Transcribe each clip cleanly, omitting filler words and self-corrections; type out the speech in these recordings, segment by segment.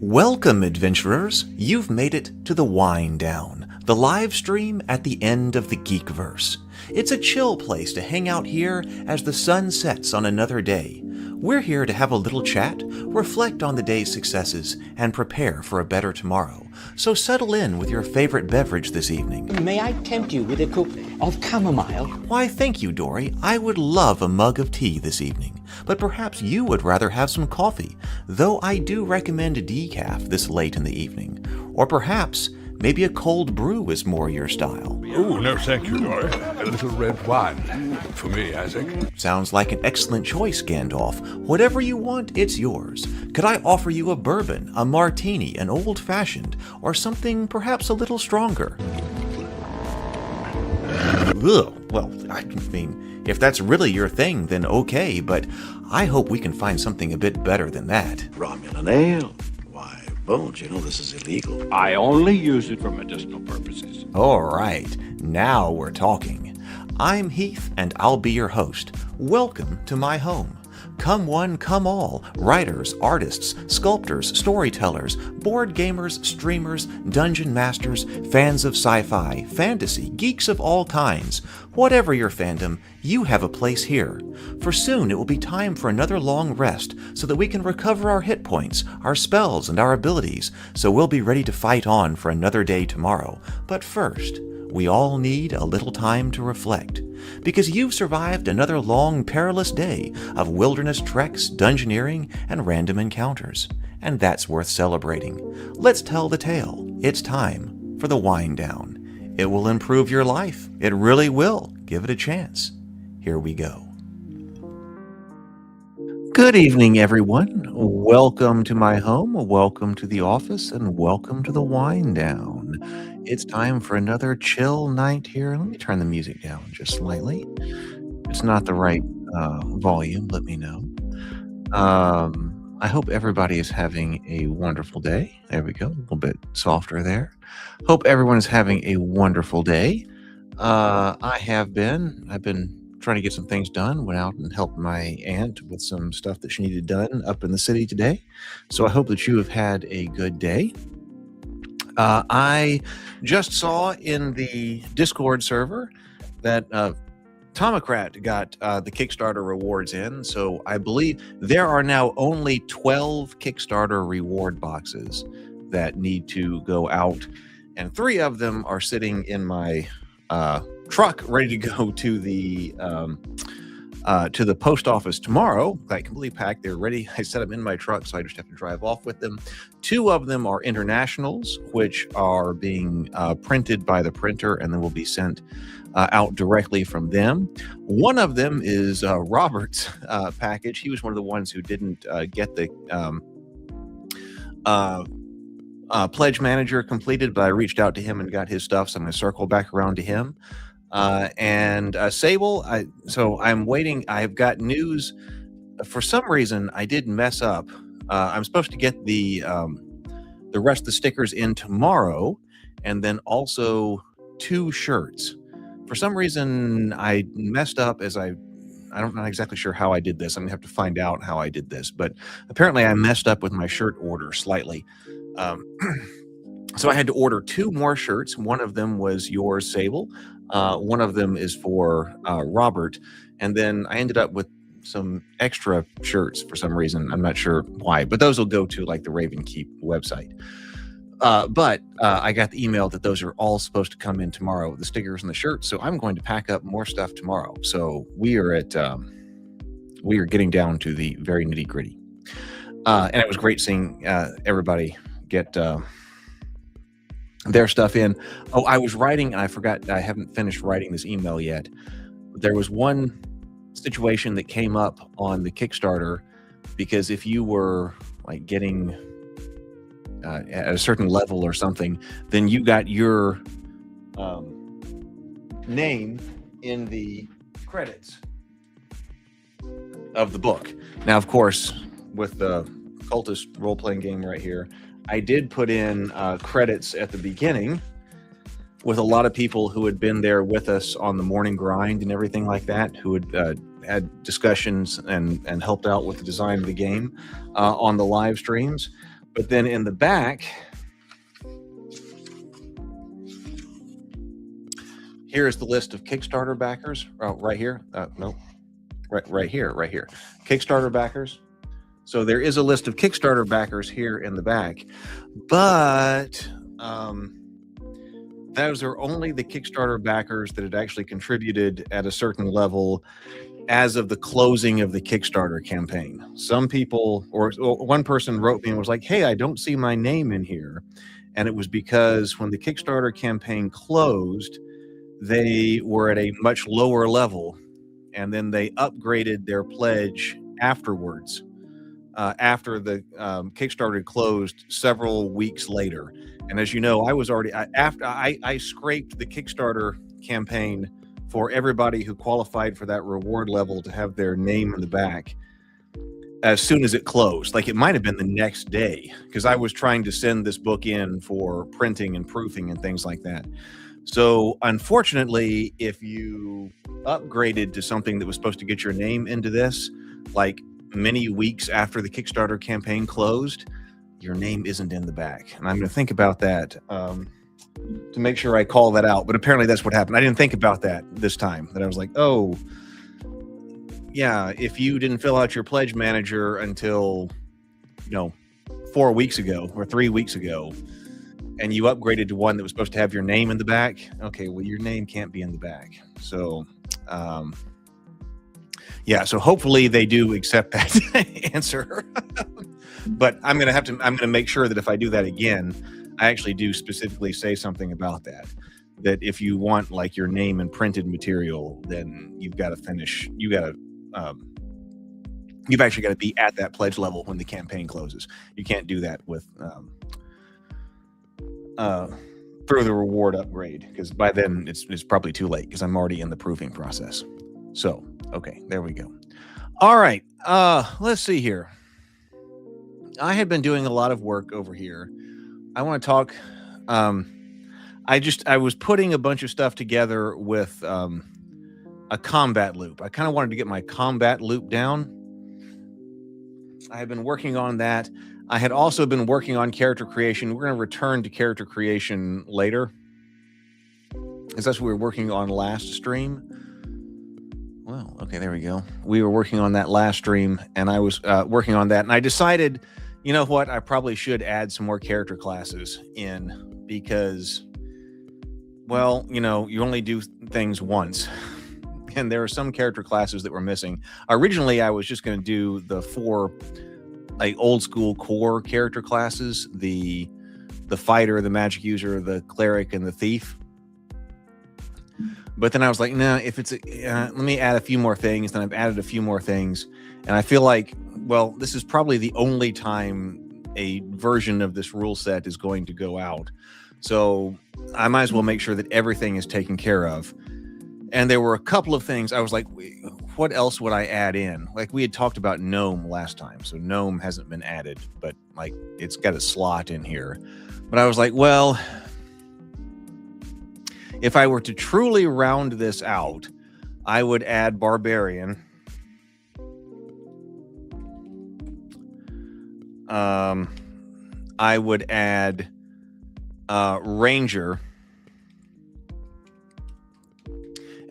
Welcome, adventurers! You've made it to the Wind Down, the live stream at the end of the Geekverse. It's a chill place to hang out here as the sun sets on another day. We're here to have a little chat, reflect on the day's successes, and prepare for a better tomorrow. So settle in with your favorite beverage this evening. May I tempt you with a cup of chamomile? Why, thank you, Dory. I would love a mug of tea this evening. But perhaps you would rather have some coffee, though I do recommend decaf this late in the evening. Or perhaps maybe a cold brew is more your style. Oh, no thank you, Dory. A little red wine. For me, I think. Sounds like an excellent choice, Gandalf. Whatever you want, it's yours. Could I offer you a bourbon, a martini, an old-fashioned, or something perhaps a little stronger? Ugh, well, I mean, if that's really your thing, then okay, but I hope we can find something a bit better than that. Romulan ale? Why, Bones, you know this is illegal. I only use it for medicinal purposes. All right, now we're talking. I'm Heath, and I'll be your host. Welcome to my home. Come one, come all, writers, artists, sculptors, storytellers, board gamers, streamers, dungeon masters, fans of sci-fi, fantasy, geeks of all kinds. Whatever your fandom, you have a place here. For soon it will be time for another long rest so that we can recover our hit points, our spells, and our abilities, so we'll be ready to fight on for another day tomorrow. But first, we all need a little time to reflect, because you've survived another long, perilous day of wilderness treks, dungeoneering, and random encounters, and that's worth celebrating. Let's tell the tale. It's time for the Wind Down. It will improve your life. It really will. Give it a chance. Here we go. Good evening, everyone. Welcome to my home, welcome to the office, and welcome to the Wind Down. It's time for another chill night here. Let me turn the music down just slightly. If it's not the right volume, let me know. I hope everybody is having a wonderful day. There we go, a little bit softer there. Hope everyone is having a wonderful day. I've been trying to get some things done. Went out and helped my aunt with some stuff that she needed done up in the city today. So I hope that you have had a good day. I just saw in the Discord server that Tomocrat got the Kickstarter rewards in. So I believe there are now only 12 Kickstarter reward boxes that need to go out. And 3 of them are sitting in my truck ready to go to the post office tomorrow. Like completely packed, they're ready. I set them in my truck, so I just have to drive off with them. 2 of them are internationals, which are being printed by the printer and then will be sent out directly from them. One of them is Robert's package. He was one of the ones who didn't get the pledge manager completed, but I reached out to him and got his stuff, so I'm going to circle back around to him. And Sable, so I'm waiting. I've got news. For some reason, I did mess up. I'm supposed to get the rest of the stickers in tomorrow, and then also 2 shirts. For some reason, I messed up I'm not exactly sure how I did this. I'm gonna have to find out how I did this, but apparently I messed up with my shirt order slightly. So I had to order 2 more shirts. One of them was yours, Sable. One of them is for Robert. And then I ended up with some extra shirts for some reason. I'm not sure why, but those will go to like the Raven Keep website. But I got the email that those are all supposed to come in tomorrow, the stickers and the shirts. So I'm going to pack up more stuff tomorrow. So we are getting down to the very nitty gritty. And it was great seeing everybody get their stuff in. Oh, I was writing, and I forgot, I haven't finished writing this email yet. There was one situation that came up on the Kickstarter, because if you were like getting at a certain level or something, then you got your name in the credits of the book. Now, of course, with the cultist role-playing game right here, I did put in credits at the beginning with a lot of people who had been there with us on the morning grind and everything like that, who had discussions and helped out with the design of the game on the live streams. But then in the back, here's the list of Kickstarter backers. Oh, right here. No, right here. Kickstarter backers. So there is a list of Kickstarter backers here in the back, but those are only the Kickstarter backers that had actually contributed at a certain level as of the closing of the Kickstarter campaign. Some people, or one person wrote me and was like, hey, I don't see my name in here. And it was because when the Kickstarter campaign closed, they were at a much lower level, and then they upgraded their pledge afterwards, after the Kickstarter closed several weeks later. And as you know, I was already, after I scraped the Kickstarter campaign for everybody who qualified for that reward level to have their name in the back as soon as it closed. Like, it might have been the next day, because I was trying to send this book in for printing and proofing and things like that. So unfortunately, if you upgraded to something that was supposed to get your name into this, like many weeks after the Kickstarter campaign closed, your name isn't in the back. And I'm going to think about that to make sure I call that out. But apparently that's what happened. I didn't think about that this time, that I was like, oh, yeah, if you didn't fill out your pledge manager until, 4 weeks ago or 3 weeks ago, and you upgraded to one that was supposed to have your name in the back, okay, well, your name can't be in the back. So, yeah, so hopefully they do accept that answer. But I'm going to make sure that if I do that again, I actually do specifically say something about that. That if you want like your name and printed material, then you've got to finish, you've actually got to be at that pledge level when the campaign closes. You can't do that with, through the reward upgrade, because by then it's probably too late, because I'm already in the proofing process. So, okay, there we go. All right, let's see here. I had been doing a lot of work over here. I want to talk. I was putting a bunch of stuff together with a combat loop. I kind of wanted to get my combat loop down. I have been working on that. I had also been working on character creation. We're going to return to character creation later, because that's what we were working on last stream. Well, okay, there we go. We were working on that last stream, and I was working on that, and I decided, you know what, I probably should add some more character classes in, because, well, you only do things once, and there are some character classes that were missing. Originally, I was just going to do the 4 like old school core character classes, the fighter, the magic user, the cleric, and the thief. But then I was like, no, if it's let me add a few more things. Then I've added a few more things, and I feel like, well, this is probably the only time a version of this rule set is going to go out, so I might as well make sure that everything is taken care of. And there were a couple of things I was like, what else would I add in? Like, we had talked about gnome last time, so gnome hasn't been added, but like it's got a slot in here. But I was like, well, if I were to truly round this out, I would add barbarian. I would add ranger.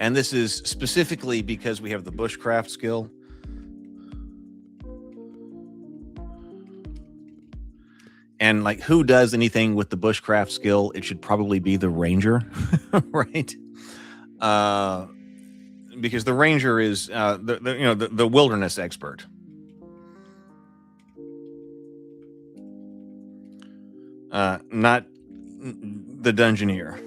And this is specifically because we have the bushcraft skill. And like, who does anything with the bushcraft skill? It should probably be the ranger, right? Because the ranger is the wilderness expert. Not the dungeoneer.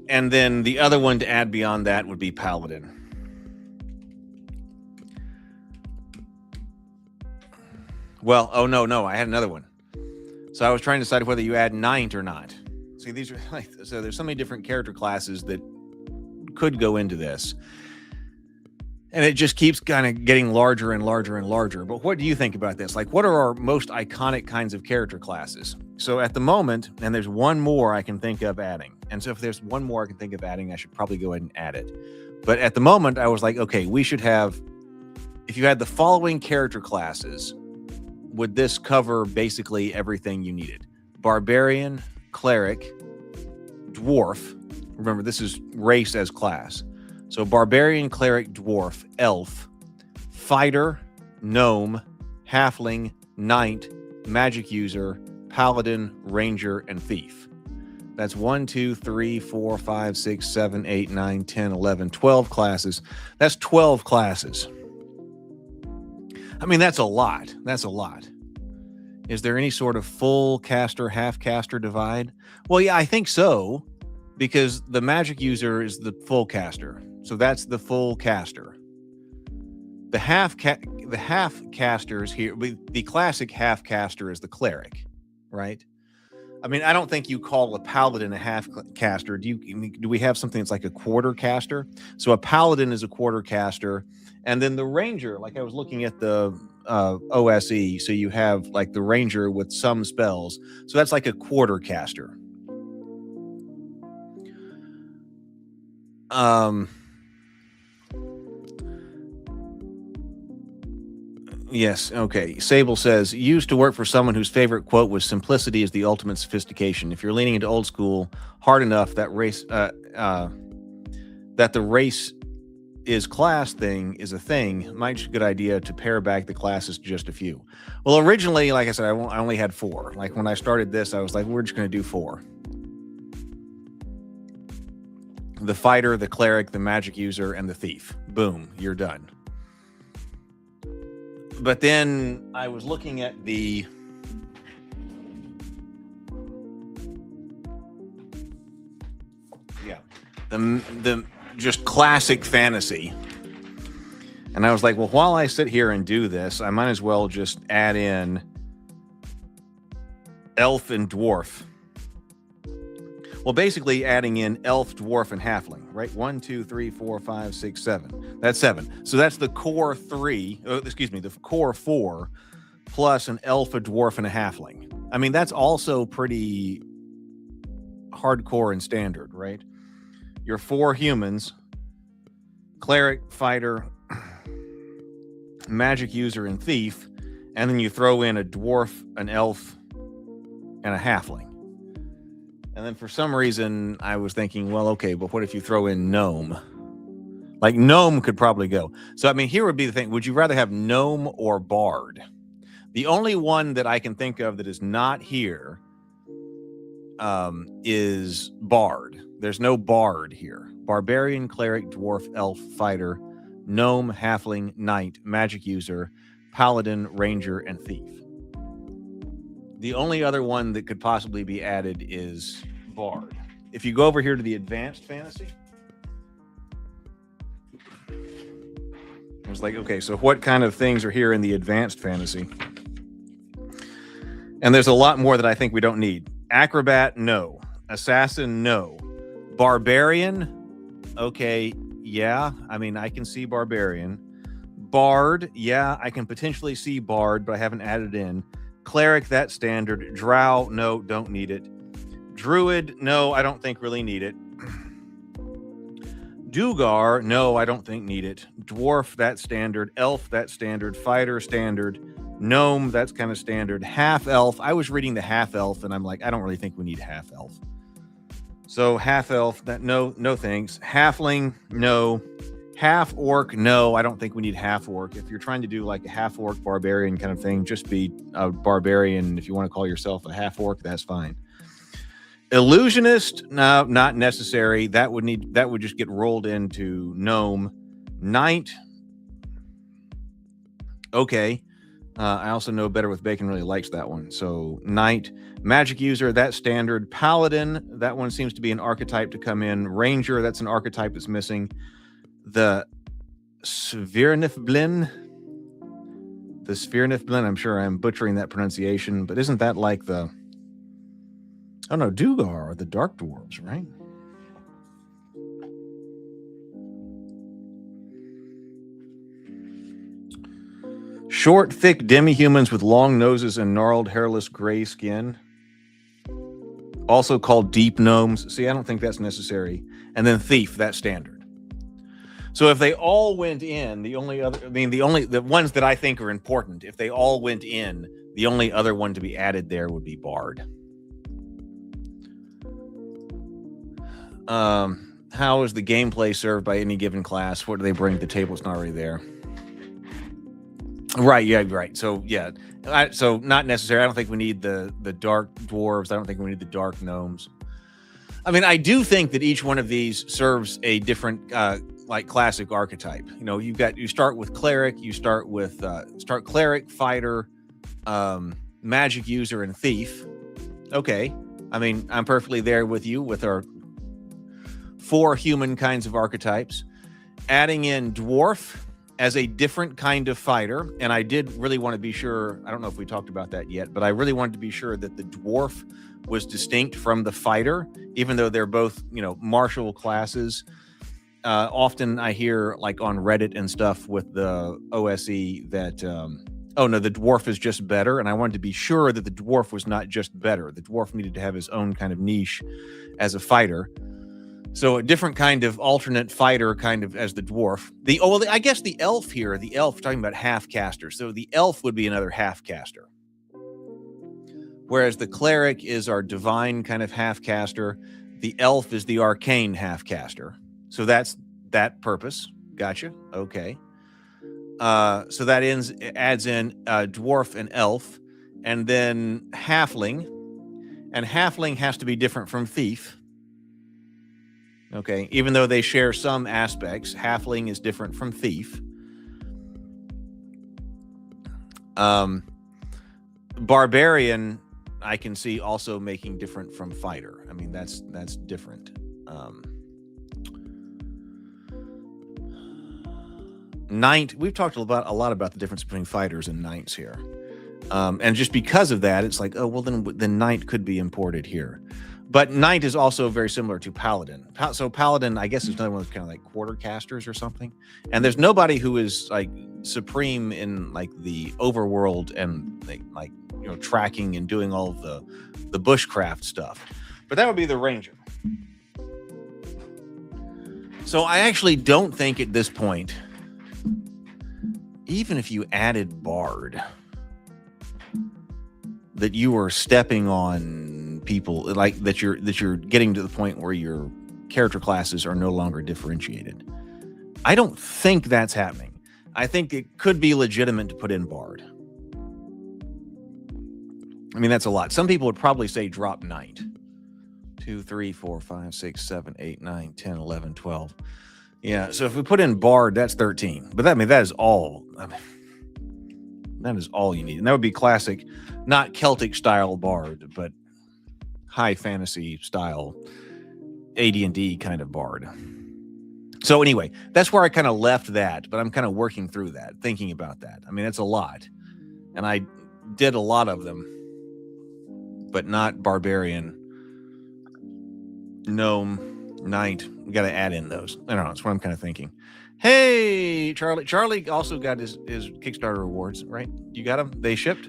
And then the other one to add beyond that would be paladin. Well, oh no, I had another one. So I was trying to decide whether you add knight or not. See, these are like, so there's so many different character classes that could go into this. And it just keeps kind of getting larger and larger and larger. But what do you think about this? Like, what are our most iconic kinds of character classes? So at the moment, and there's one more I can think of adding. And so if there's one more I can think of adding, I should probably go ahead and add it. But at the moment, I was like, okay, we should have if you had the following character classes, would this cover basically everything you needed? Barbarian, cleric, dwarf. Remember, this is race as class. So barbarian, cleric, dwarf, elf, fighter, gnome, halfling, knight, magic user, paladin, ranger, and thief. That's 1, 2, 3, 4, 5, 6, 7, 8, 9, 10, 11, 12 classes. That's 12 classes. I mean, that's a lot. That's a lot. Is there any sort of full caster, half caster divide? Well, yeah, I think so, because the magic user is the full caster. So that's the full caster. The half casters here, the classic half caster is the cleric, right? I mean, I don't think you call a paladin a half caster. Do we have something that's like a quarter caster? So a paladin is a quarter caster, and then the ranger, like I was looking at the OSE, so you have like the ranger with some spells, so that's like a quarter caster. Yes, okay. Sable says, used to work for someone whose favorite quote was simplicity is the ultimate sophistication. If you're leaning into old school hard enough, that the race is class thing is a thing, might be a good idea to pare back the classes to just a few. Well, originally, like I said, I only had 4. Like when I started this, I was like, we're just going to do 4. The fighter, the cleric, the magic user, and the thief. Boom, you're done. But then I was looking at the just classic fantasy. And I was like, well, while I sit here and do this, I might as well just add in elf and dwarf. Well, basically adding in elf, dwarf, and halfling, right? 1, 2, 3, 4, 5, 6, 7. That's 7. So that's the core 3, the core 4, plus an elf, a dwarf, and a halfling. I mean, that's also pretty hardcore and standard, right? Your 4 humans, cleric, fighter, magic user, and thief, and then you throw in a dwarf, an elf, and a halfling. And then for some reason, I was thinking, well, okay, but what if you throw in gnome? Like gnome could probably go. So, I mean, here would be the thing. Would you rather have gnome or bard? The only one that I can think of that is not here is bard. There's no bard here. Barbarian, cleric, dwarf, elf, fighter, gnome, halfling, knight, magic user, paladin, ranger, and thief. The only other one that could possibly be added is bard. If you go over here to the advanced fantasy, I was like, okay, so what kind of things are here in the advanced fantasy? And there's a lot more that I think we don't need. Acrobat, no. Assassin, no. Barbarian, okay, yeah. I mean, I can see barbarian. Bard, yeah, I can potentially see bard, but I haven't added in. Cleric, that's standard. Drow, no, don't need it. Druid, no, I don't think really need it. Dugar, no, I don't think need it. Dwarf, that's standard. Elf, that's standard. Fighter, standard. Gnome, that's kind of standard. Half elf, I was reading the half elf and I'm like, I don't really think we need half elf. So half elf, that no thanks. Halfling, no. Half orc, no, I don't think we need half orc. If you're trying to do like a half orc barbarian kind of thing, just be a barbarian. If you want to call yourself a half orc, that's fine. Illusionist, no, not necessary. That would just get rolled into gnome. Knight, okay. I also know Better with Bacon really likes that one. So knight, magic user, that's standard. Paladin, that one seems to be an archetype to come in. Ranger, that's an archetype that's missing. The Svirnifblin, I'm sure I'm butchering that pronunciation, but isn't that like the, oh no, Dugar are the Dark Dwarves, right? Short, thick demi-humans with long noses and gnarled, hairless, gray skin. Also called deep gnomes. See, I don't think that's necessary. And then thief, that's standard. So if they all went in, the ones that I think are important, if they all went in, the only other one to be added there would be Bard. How is the gameplay served by any given class? What do they bring to the table? It's not already there. Right, yeah, right. So yeah, so not necessary. I don't think we need the dark dwarves. I don't think we need the dark gnomes. I mean, I do think that each one of these serves a different like classic archetype. You know, you start with cleric, you start with cleric, fighter, magic user, and thief. Okay, I mean, I'm perfectly there with you with our 4 human kinds of archetypes. Adding in dwarf as a different kind of fighter, and I did really want to be sure, I don't know if we talked about that yet, but I really wanted to be sure that the dwarf was distinct from the fighter, even though they're both, you know, martial classes. Often I hear, like on Reddit and stuff with the OSE, that, oh no, the dwarf is just better, and I wanted to be sure that the dwarf was not just better. The dwarf needed to have his own kind of niche as a fighter. So a different kind of alternate fighter kind of as the dwarf. I guess the elf here, talking about half caster. So the elf would be another half caster. Whereas the cleric is our divine kind of half caster. The elf is the arcane half caster. So that's that purpose. Gotcha. Okay. So that adds in dwarf and elf, and then halfling. And halfling has to be different from thief. Okay, even though they share some aspects, halfling is different from thief. Barbarian, I can see also making different from fighter. I mean, that's different. Knight, we've talked a lot about the difference between fighters and knights here. And just because of that, it's like, oh, well, then knight could be imported here. But knight is also very similar to paladin. So paladin, I guess, is another one that's kind of like quarter casters or something. And there's nobody who is like supreme in like the overworld and like you know, tracking and doing all of the bushcraft stuff. But that would be the ranger. So I actually don't think at this point, even if you added bard, that you are stepping on people, like that you're getting to the point where your character classes are no longer differentiated. I don't think that's happening. I think it could be legitimate to put in bard. I mean, that's a lot. Some people would probably say drop knight. 2, 3, 4, 5, 6, 7, 8, 9, 10, 11, 12. Yeah, so if we put in bard, that's 13. But that is all. That is all you need. And that would be classic, not Celtic style bard, but high fantasy style AD&D kind of bard. So anyway, that's where I kind of left that, but I'm kind of working through that, thinking about that. I mean, it's a lot. And I did a lot of them, but not barbarian, gnome, knight. We got to add in those. I don't know. That's what I'm kind of thinking. Hey, Charlie. Charlie also got his Kickstarter rewards, right? You got them? They shipped?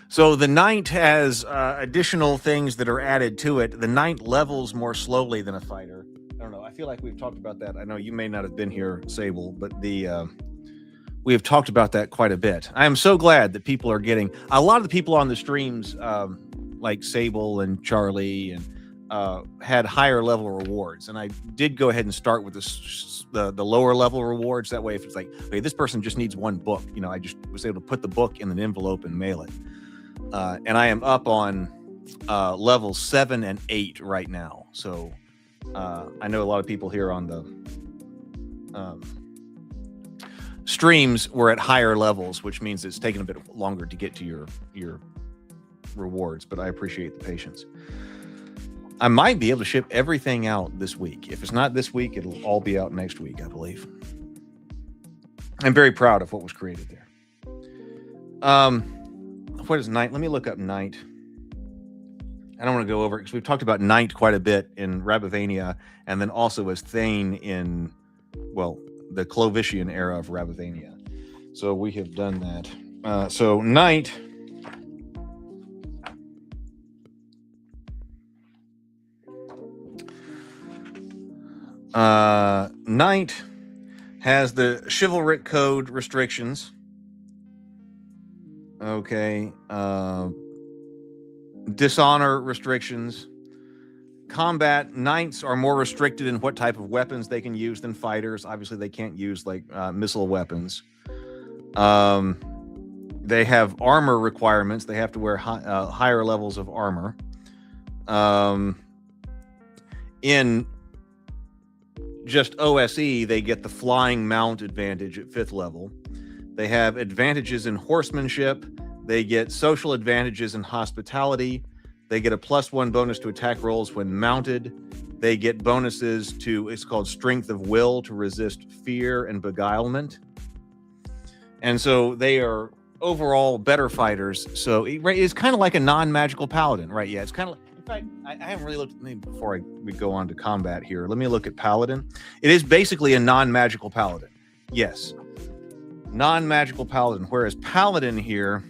So the knight has additional things that are added to it. The knight levels more slowly than a fighter. I don't know. I feel like we've talked about that. I know you may not have been here, Sable, but we have talked about that quite a bit. I am so glad that people are getting, a lot of the people on the streams, like Sable and Charlie, and had higher level rewards. And I did go ahead and start with the lower level rewards. That way, if it's like, okay, this person just needs one book, you know, I just was able to put the book in an envelope and mail it. And I am up on levels 7 and 8 right now. So I know a lot of people here on the streams were at higher levels, which means it's taking a bit longer to get to your rewards, but I appreciate the patience. I might be able to ship everything out this week. If it's not this week, it'll all be out next week, I believe. I'm very proud of what was created there. What is knight? Let me look up knight. I don't want to go over it because we've talked about knight quite a bit in Rabavania, and then also as Thane in, well, the Clovician era of Rabavania. So we have done that. So knight. Knight has the chivalric code restrictions. Okay. Dishonor restrictions. Combat, knights are more restricted in what type of weapons they can use than fighters. Obviously, they can't use like missile weapons. They have armor requirements. They have to wear higher levels of armor. In just OSE, they get the flying mount advantage at 5th level. They have advantages in horsemanship. They get social advantages in hospitality. They get a +1 bonus to attack rolls when mounted. They get bonuses to, it's called strength of will, to resist fear and beguilement. And so they are overall better fighters. So it's kind of like a non-magical paladin, right? Yeah, it's kind of, in fact, I haven't really looked, before we go on to combat here, let me look at paladin. It is basically a non-magical paladin. Yes. Non-magical paladin, whereas paladin here,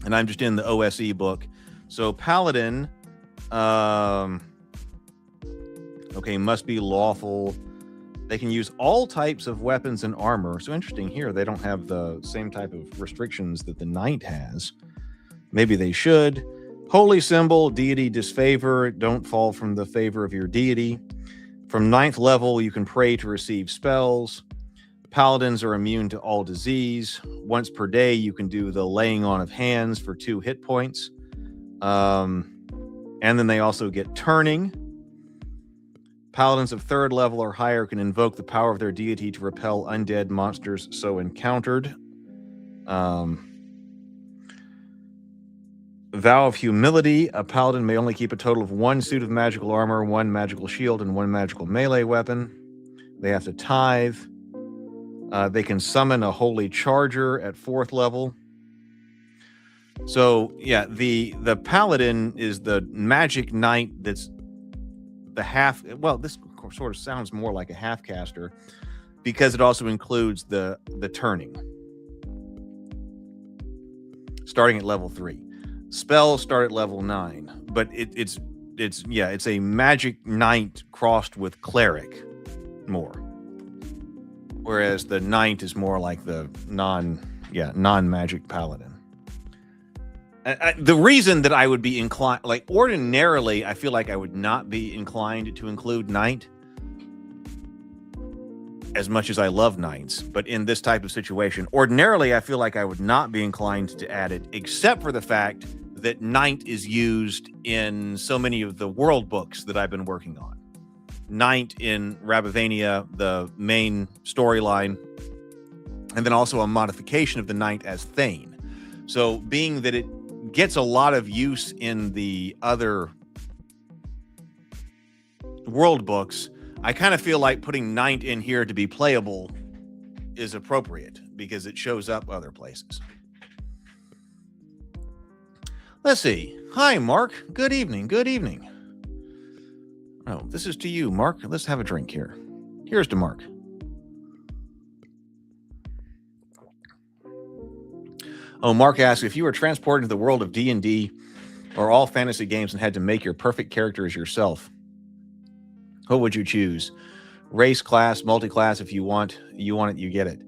and I'm just in the OSE book. So paladin, okay, must be lawful. They can use all types of weapons and armor. So interesting here, they don't have the same type of restrictions that the knight has. Maybe they should. Holy symbol, deity disfavor. Don't fall from the favor of your deity. From 9th level, you can pray to receive spells. Paladins are immune to all disease. Once per day, you can do the laying on of hands for 2 hit points. And then they also get turning. Paladins of 3rd level or higher can invoke the power of their deity to repel undead monsters so encountered. Vow of humility. A paladin may only keep a total of 1 suit of magical armor, 1 magical shield, and 1 magical melee weapon. They have to tithe. They can summon a holy charger at 4th level. So yeah, the paladin is the magic knight that's the half. Well, this sort of sounds more like a half caster because it also includes the turning, starting at level 3. Spells start at level 9, but it's a magic knight crossed with cleric more, whereas the knight is more like the non-magic paladin. The reason that I would be inclined, like ordinarily, I feel like I would not be inclined to include knight as much as I love knights. But in this type of situation, ordinarily, I feel like I would not be inclined to add it, except for the fact that knight is used in so many of the world books that I've been working on. Knight in Rabavania, the main storyline, and then also a modification of the knight as Thane. So being that it gets a lot of use in the other world books, I kind of feel like putting knight in here to be playable is appropriate because it shows up other places. Let's see. Hi, Mark. Good evening. Good evening. Oh, this is to you, Mark. Let's have a drink here. Here's to Mark. Oh, Mark asks, if you were transported to the world of D&D or all fantasy games and had to make your perfect character as yourself, what would you choose? Race, class, multi-class, if you want it, you get it.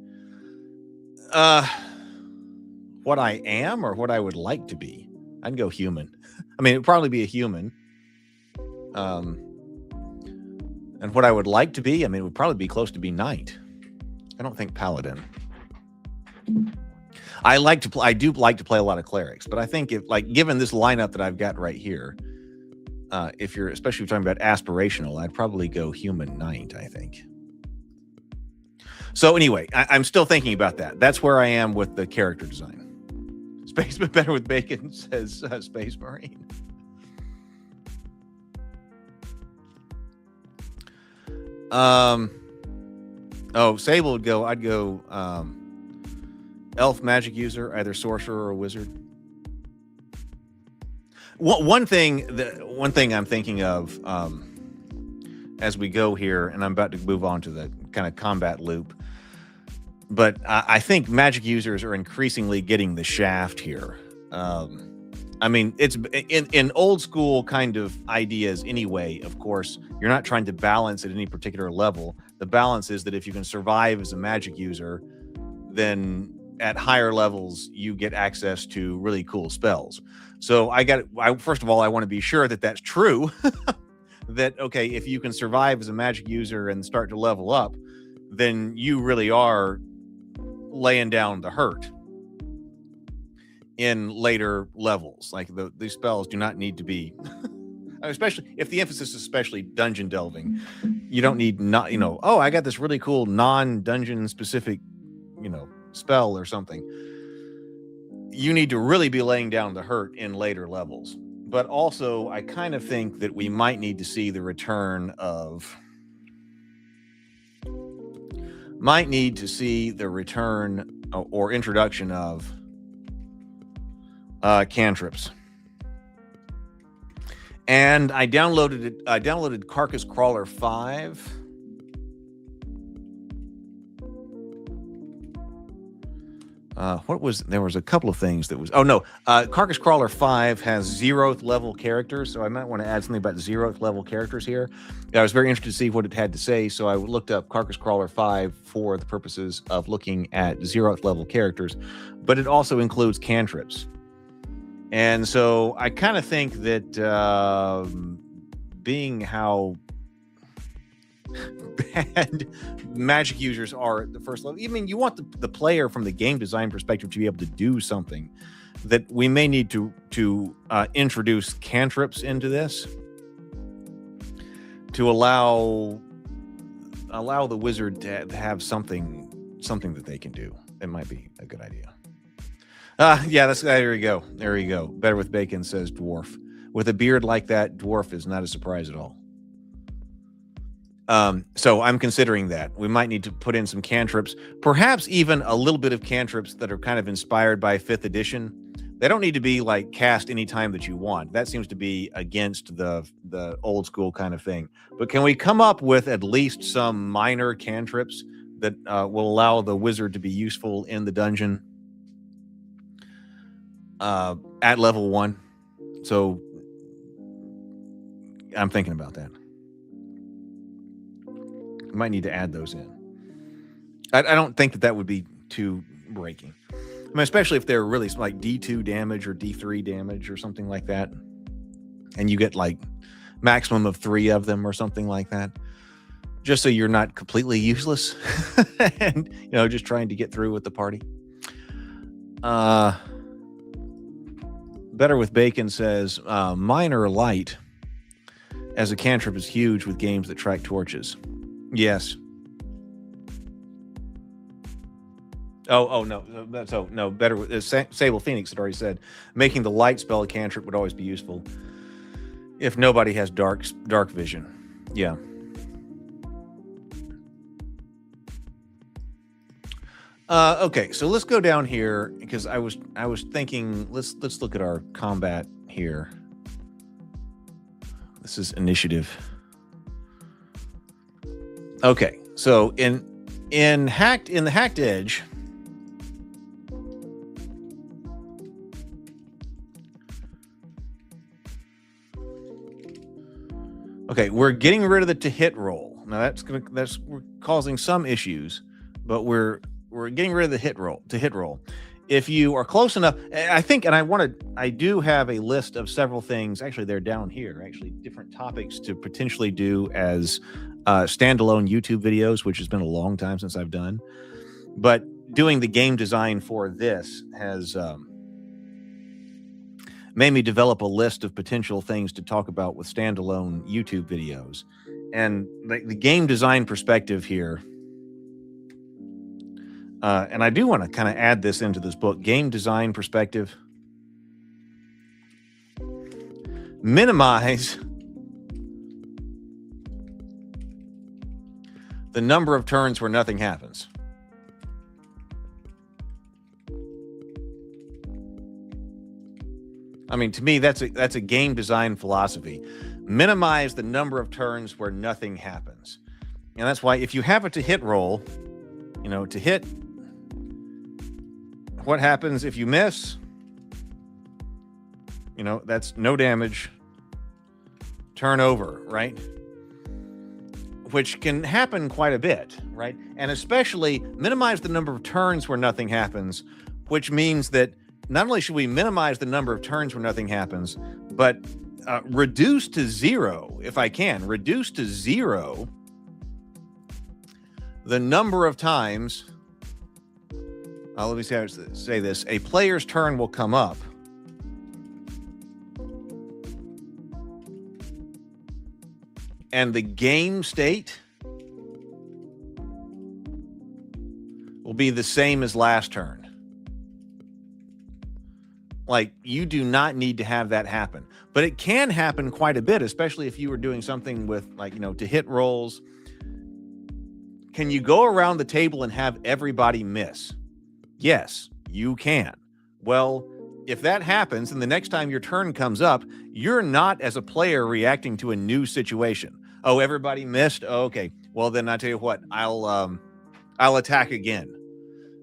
What I am or what I would like to be? I'd go human. I mean, it'd probably be a human. And what I would like to be, I mean, it would probably be close to be knight. I don't think paladin. I do like to play a lot of clerics, but I think given this lineup that I've got right here, especially if you're talking about aspirational, I'd probably go human knight, I think. So anyway, I'm still thinking about that. That's where I am with the character design. Space but better with bacon, says Space Marine. Sable would go. I'd go elf magic user, either sorcerer or wizard. One thing I'm thinking of as we go here, and I'm about to move on to the kind of combat loop, but I think magic users are increasingly getting the shaft here. I mean, it's in old school kind of ideas anyway. Of course, you're not trying to balance at any particular level. The balance is that if you can survive as a magic user, then at higher levels you get access to really cool spells. So first of all, I want to be sure that that's true. That okay, if you can survive as a magic user and start to level up, then you really are laying down the hurt in later levels. Like these spells do not need to be, especially if the emphasis is especially dungeon delving. You don't need oh, I got this really cool non-dungeon specific, spell or something. You need to really be laying down the hurt in later levels. But also, I kind of think that we might need to see the return of or introduction of cantrips. And I downloaded Carcass Crawler 5. There was a couple of things that was, Carcass Crawler 5 has 0th level characters, so I might want to add something about 0th level characters here. I was very interested to see what it had to say, so I looked up Carcass Crawler 5 for the purposes of looking at 0th level characters, but it also includes cantrips. And so I kind of think that being how bad magic users are at the first level, I mean, you want the player from the game design perspective to be able to do something, that we may need to introduce cantrips into this to allow the wizard to have something that they can do. It might be a good idea. There you go. Better with Bacon, says Dwarf. With a beard like that, Dwarf is not a surprise at all. So I'm considering that. We might need to put in some cantrips, perhaps even a little bit of cantrips that are kind of inspired by 5th edition. They don't need to be like cast anytime that you want. That seems to be against the old school kind of thing. But can we come up with at least some minor cantrips that will allow the wizard to be useful in the dungeon at level 1? So I'm thinking about that. Might need to add those in. I don't think that would be too breaking. I mean, especially if they're really like D2 damage or D3 damage or something like that, and you get like maximum of 3 of them or something like that, just so you're not completely useless and just trying to get through with the party. Better with Bacon says minor light as a cantrip is huge with games that track torches. Yes. No. Better with Sable Phoenix had already said making the light spell a cantrip would always be useful if nobody has dark vision. Yeah. Okay, so let's go down here because I was thinking let's look at our combat here. This is initiative. Okay, so in the hacked edge, okay, we're getting rid of the to hit roll. Now we're causing some issues, but we're getting rid of the to hit roll. If you are close enough, I think, and I do have a list of several things. Actually, they're down here. Actually, different topics to potentially do as standalone YouTube videos, which has been a long time since I've done. But doing the game design for this has made me develop a list of potential things to talk about with standalone YouTube videos. And the game design perspective here, and I do want to kind of add this into this book, game design perspective. Minimize the number of turns where nothing happens. I mean, to me, that's a game design philosophy. Minimize the number of turns where nothing happens. And that's why if you have a to hit roll, to hit, what happens if you miss? That's no damage. Turn over, right? Which can happen quite a bit, right? And especially minimize the number of turns where nothing happens, which means that not only should we minimize the number of turns where nothing happens, but reduce to zero, if I can, reduce to zero the number of times, let me see how to say this, a player's turn will come up and the game state will be the same as last turn. Like, you do not need to have that happen. But it can happen quite a bit, especially if you were doing something with, like, to hit rolls. Can you go around the table and have everybody miss? Yes, you can. Well, if that happens, and the next time your turn comes up, you're not, as a player, reacting to a new situation. Oh, everybody missed? Oh, okay. Well, then I tell you what, I'll attack again.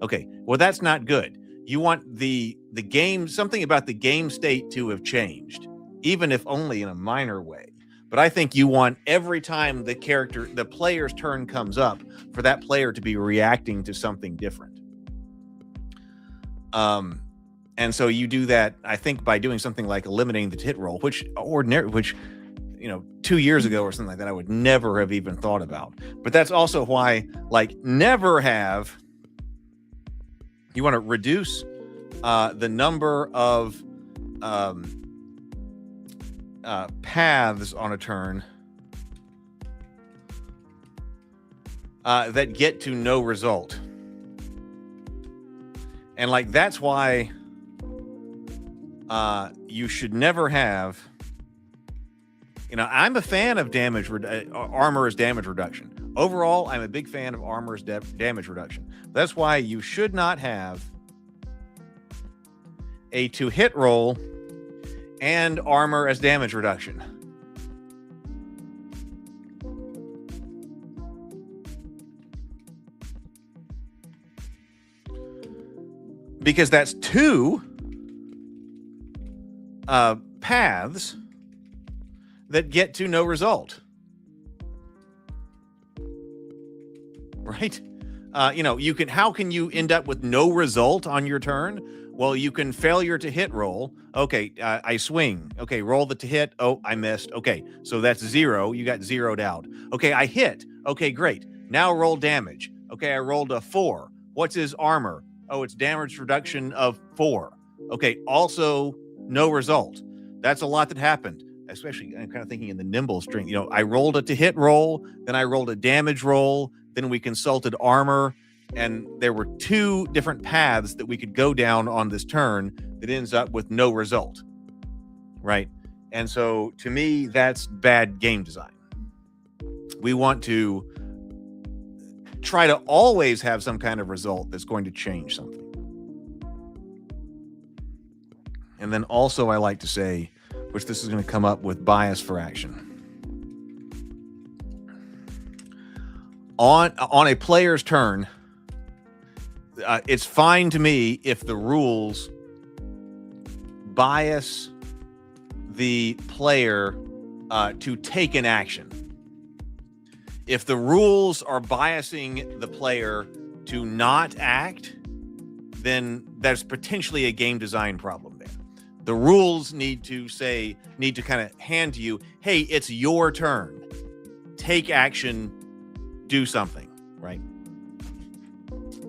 Okay. Well, that's not good. You want the game, something about the game state to have changed, even if only in a minor way. But I think you want every time the player's turn comes up for that player to be reacting to something different. And so you do that, I think, by doing something like eliminating the hit roll, which 2 years ago or something like that, I would never have even thought about. But that's also why, you want to reduce the number of paths on a turn that get to no result. And that's why you should never have, I'm a fan of armor as damage reduction. Overall, I'm a big fan of armor as damage reduction. That's why you should not have a to-hit roll and armor as damage reduction. Because that's two paths that get to no result. Right? How can you end up with no result on your turn? Well, you can failure to hit roll. Okay, I swing. Okay, roll the to hit. Oh, I missed. Okay, so that's 0. You got zeroed out. Okay, I hit. Okay, great. Now roll damage. Okay, I rolled a 4. What's his armor? Oh, it's damage reduction of 4. Okay, also no result. That's a lot that happened. Especially, I'm kind of thinking in the nimble string. I rolled a to hit roll, then I rolled a damage roll, then we consulted armor, and there were 2 different paths that we could go down on this turn that ends up with no result. Right? And so, to me, that's bad game design. We want to try to always have some kind of result that's going to change something. And then also, I like to say, which this is going to come up with bias for action. On a player's turn, it's fine to me if the rules bias the player to take an action. If the rules are biasing the player to not act, then there's potentially a game design problem there. The rules need to kind of hand to you, hey, it's your turn. Take action, do something, right?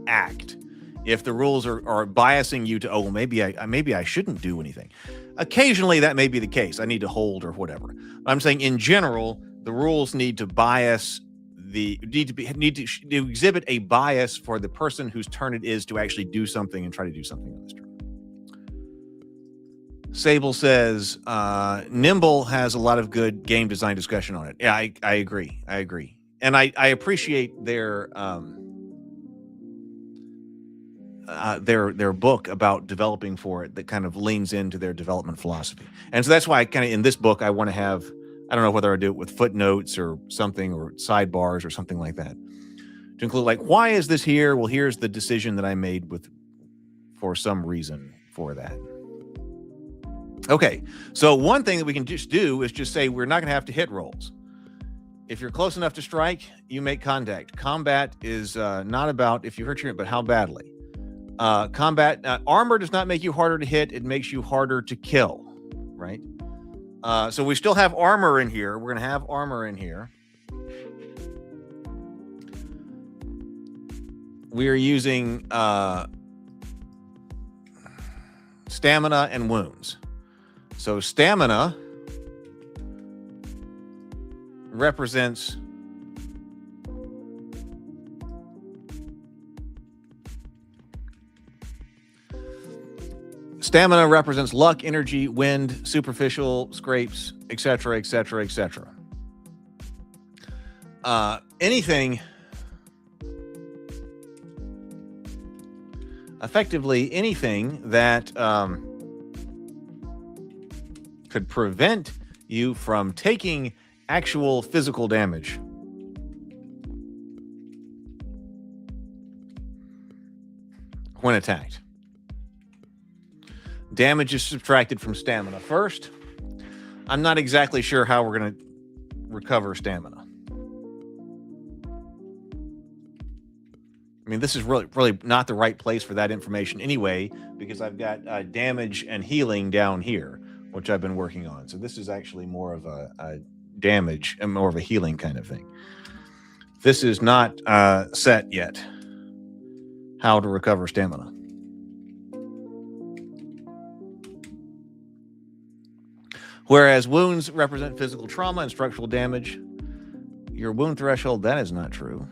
Act. If the rules are biasing you to, oh, maybe I shouldn't do anything. Occasionally that may be the case. I need to hold or whatever. I'm saying in general, the rules need to bias need to exhibit a bias for the person whose turn it is to actually do something and try to do something on this turn. Sable says, Nimble has a lot of good game design discussion on it. Yeah, I agree. And I appreciate their book about developing for it that kind of leans into their development philosophy. And so that's why I kind of, in this book, I want to have, I don't know whether I do it with footnotes or something, or sidebars or something like that, to include like, why is this here? Well, here's the decision that I made for some reason for that. Okay, so one thing that we can just do is just say we're not going to have to hit rolls. If you're close enough to strike, you make contact. Combat is not about if you hurt your, but how badly. Combat armor does not make you harder to hit; it makes you harder to kill. Right. So we still have armor in here. We're going to have armor in here. We are using stamina and wounds. So stamina represents luck, energy, wind, superficial scrapes, etc., etc., etc. Effectively anything that could prevent you from taking actual physical damage. When attacked. Damage is subtracted from stamina. First, I'm not exactly sure how we're going to recover stamina. I mean, this is really not the right place for that information anyway, because I've got damage and healing down here, which I've been working on. So this is actually more of a damage and more of a healing kind of thing. This is not set yet. How to recover stamina. Whereas wounds represent physical trauma and structural damage. Your wound threshold, that is not true.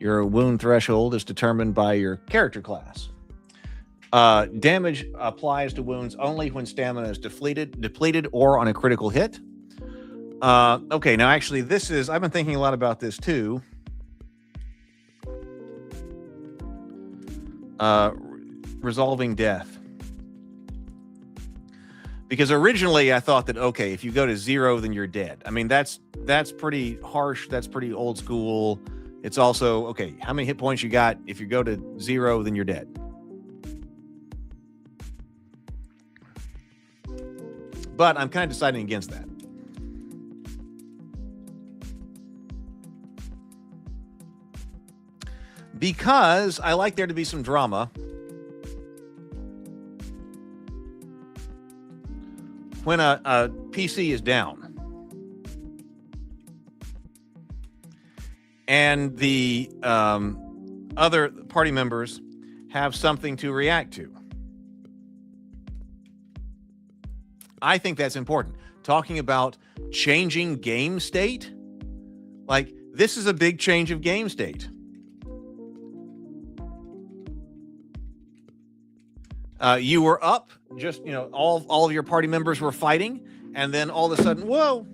Your wound threshold is determined by your character class. Damage applies to wounds only when stamina is depleted or on a critical hit. Okay, now actually I've been thinking a lot about this too. Resolving death. Because originally I thought that, okay, if you go to 0, then you're dead. I mean, that's pretty harsh. That's pretty old school. It's also, okay, how many hit points you got? If you go to 0, then you're dead. But I'm kind of deciding against that. Because I like there to be some drama. When a PC is down and the other party members have something to react to. I think that's important. Talking about changing game state, like this is a big change of game state. You were up, just, all of your party members were fighting, and then all of a sudden, whoa.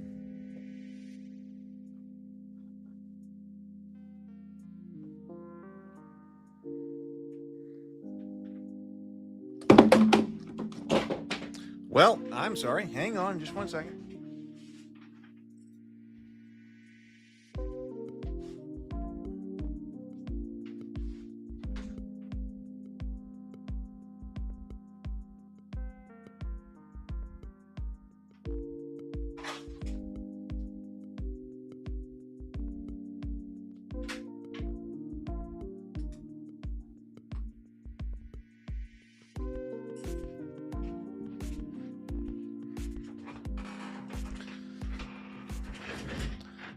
Well, I'm sorry. Hang on just one second.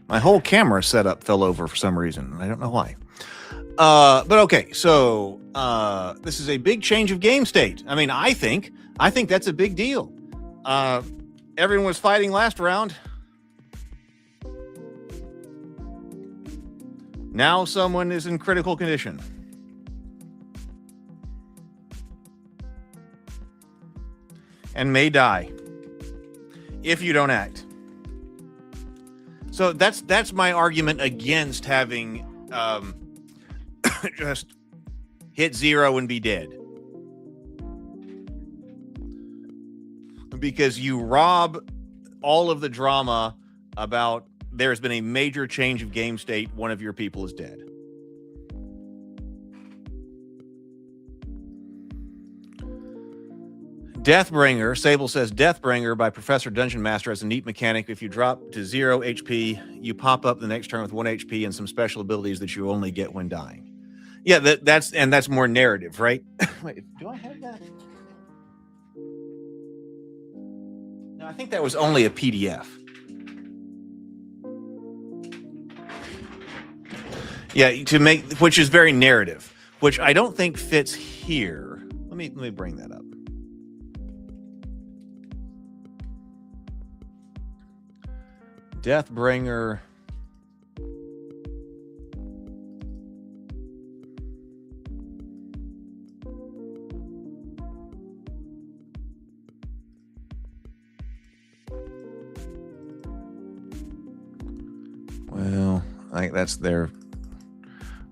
My whole camera setup fell over for some reason. I don't know why. But okay, so this is a big change of game state. I mean, I think that's a big deal. Everyone was fighting last round. Now someone is in critical condition. And may die if you don't act. So that's my argument against having just hit 0 and be dead. Because you rob all of the drama about there's been a major change of game state, one of your people is dead. Deathbringer, Sable says, Deathbringer by Professor Dungeon Master has a neat mechanic. If you drop to 0 HP, you pop up the next turn with 1 HP and some special abilities that you only get when dying. Yeah, that's more narrative, right? Wait, do I have that? No, I think that was only a PDF. Yeah, which is very narrative, which I don't think fits here. Let me bring that up. Deathbringer. Well, I think that's their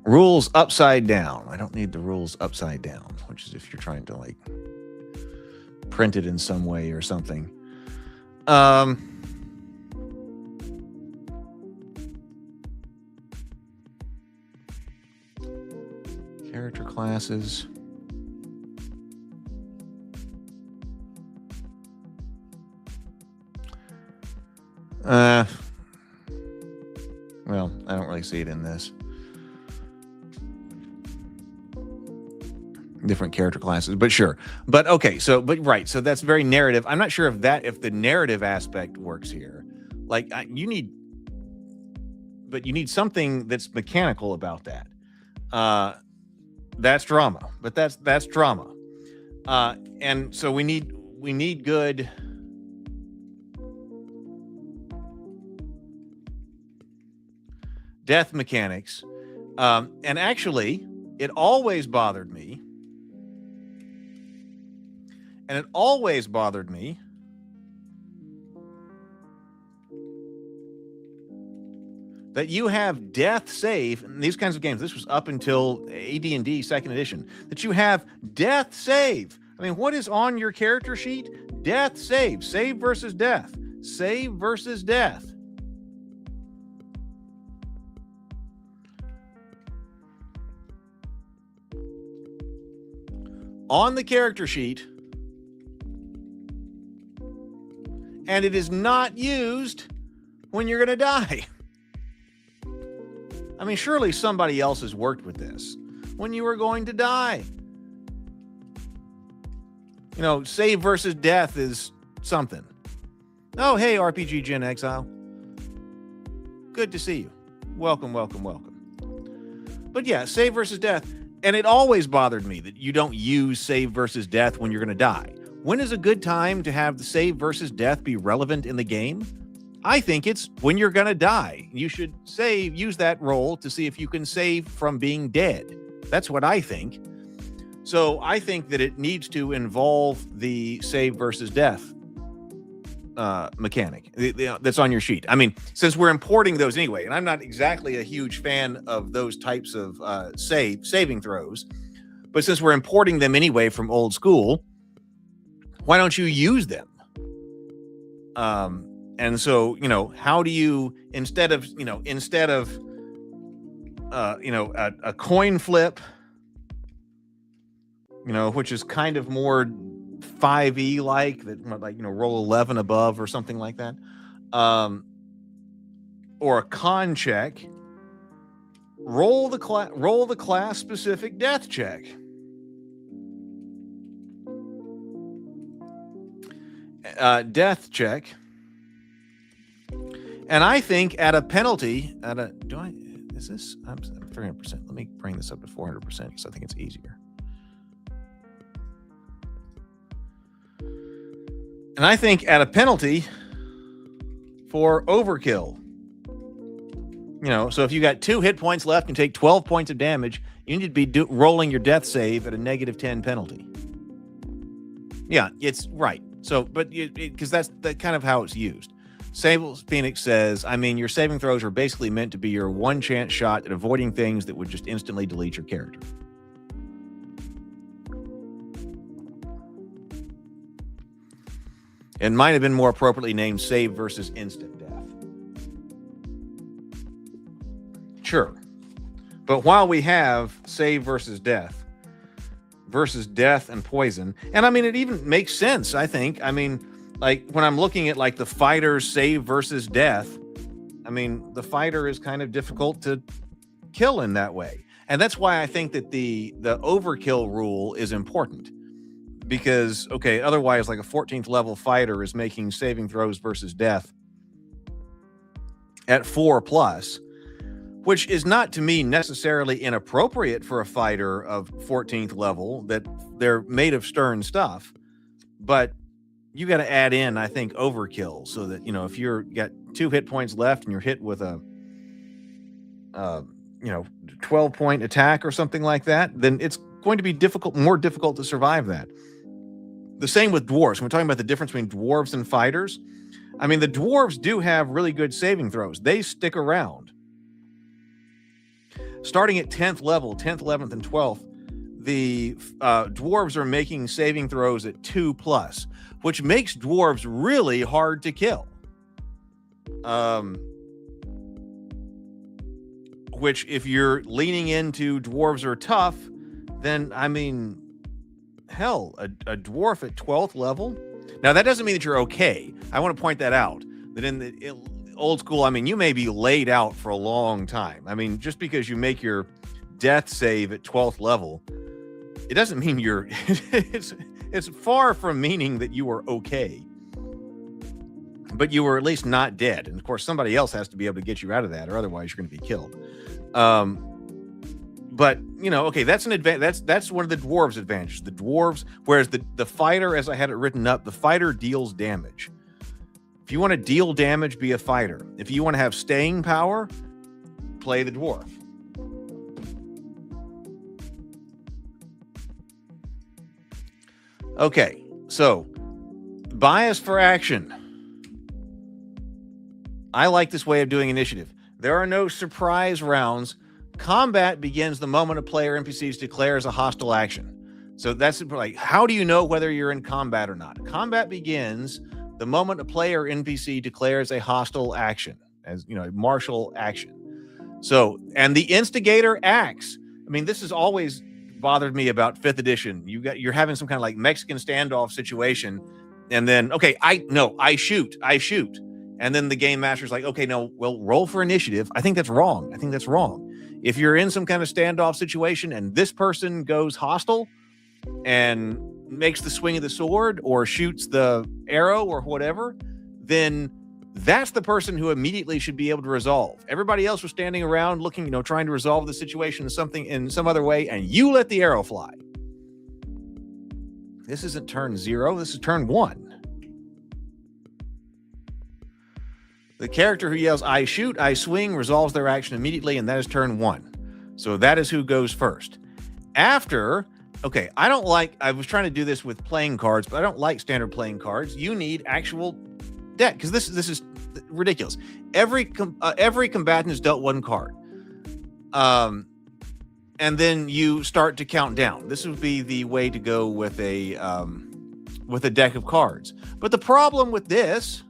rules upside down. I don't need the rules upside down, which is if you're trying to like print it in some way or something. Character classes. Well, I don't really see it in this. Different character classes, but sure. But okay, so that's very narrative. I'm not sure if the narrative aspect works here. Like you need something that's mechanical about that. That's drama, but that's drama. And so we need good death mechanics. And actually, it always bothered me. And it always bothered me that you have death save in these kinds of games. This was up until AD&D 2nd edition. That you have death save. I mean, what is on your character sheet? Death save. Save versus death. Save versus death. On the character sheet. And it is not used when you're going to die. I mean, surely somebody else has worked with this when you were going to die. You know, save versus death is something. Oh, hey, RPG Gen Exile. Good to see you. Welcome, welcome, welcome. But yeah, save versus death. And it always bothered me that you don't use save versus death when you're going to die. When is a good time to have the save versus death be relevant in the game? I think it's when you're going to die. You should use that roll to see if you can save from being dead. That's what I think. So I think that it needs to involve the save versus death mechanic that's on your sheet. I mean, since we're importing those anyway, and I'm not exactly a huge fan of those types of saving throws, but since we're importing them anyway from old school, why don't you use them? And so, how do you, instead of a coin flip, which is kind of more 5e like that, roll 11 above or something like that, or a con check, roll the class specific death check. Death check. And I think at a penalty, I'm 300%. Let me bring this up to 400% because I think it's easier. And I think at a penalty for overkill, so if you got 2 hit points left and take 12 points of damage, you need to be rolling your death save at a -10 penalty. Yeah, it's right. So, but because that's kind of how it's used. Sable Phoenix says, I mean, your saving throws are basically meant to be your one chance shot at avoiding things that would just instantly delete your character. It might have been more appropriately named save versus instant death. Sure. But while we have save versus death, versus death and poison. And I mean, it even makes sense, I think. I mean, like when I'm looking at like the fighter's save versus death, I mean, the fighter is kind of difficult to kill in that way. And that's why I think that the overkill rule is important. Because, okay, otherwise, like a 14th level fighter is making saving throws versus death at 4+, which is not to me necessarily inappropriate for a fighter of 14th level, that they're made of stern stuff. But you got to add in, I think, overkill, so that, you know, if you're got 2 hit points left and you're hit with a 12-point attack or something like that, then it's going to be more difficult to survive that. The same with dwarves. When we're talking about the difference between dwarves and fighters, I mean, the dwarves do have really good saving throws. They stick around. Starting at 10th level, 10th, 11th, and 12th, the dwarves are making saving throws at 2+, which makes dwarves really hard to kill. Which, if you're leaning into dwarves are tough, then, I mean, hell, a dwarf at 12th level. Now, that doesn't mean that you're okay. I want to point that out. That in the old school, I mean, you may be laid out for a long time. I mean, just because you make your death save at 12th level, it doesn't mean you're... it's far from meaning that you are okay. But you were at least not dead. And, of course, somebody else has to be able to get you out of that, or otherwise you're going to be killed. But, you know, okay, that's an advantage. That's one of the dwarves' advantages. The dwarves, whereas the fighter, as I had it written up, the fighter deals damage. If you want to deal damage, be a fighter. If you want to have staying power, play the dwarf. Okay, so bias for action. I like this way of doing initiative. There are no surprise rounds. Combat begins the moment a player NPCs declares a hostile action. So that's like, how do you know whether you're in combat or not? Combat begins the moment a player NPC declares a hostile action, as you know, a martial action. So, and the instigator acts. I mean, this has always bothered me about 5th edition. You're having some kind of like Mexican standoff situation, and then I shoot. And then the game master's like, okay, no, well, roll for initiative. I think that's wrong. If you're in some kind of standoff situation and this person goes hostile and makes the swing of the sword or shoots the arrow or whatever, then that's the person who immediately should be able to resolve. Everybody else was standing around looking, trying to resolve the situation in some other way, and you let the arrow fly. This isn't turn 0. This is turn 1. The character who yells, I shoot, I swing, resolves their action immediately, and that is turn 1. So that is who goes first. After, okay, I was trying to do this with playing cards, but I don't like standard playing cards. You need actual deck, because this is ridiculous. Every combatant is dealt 1 card. And then you start to count down. This would be the way to go with a deck of cards. But the problem with this...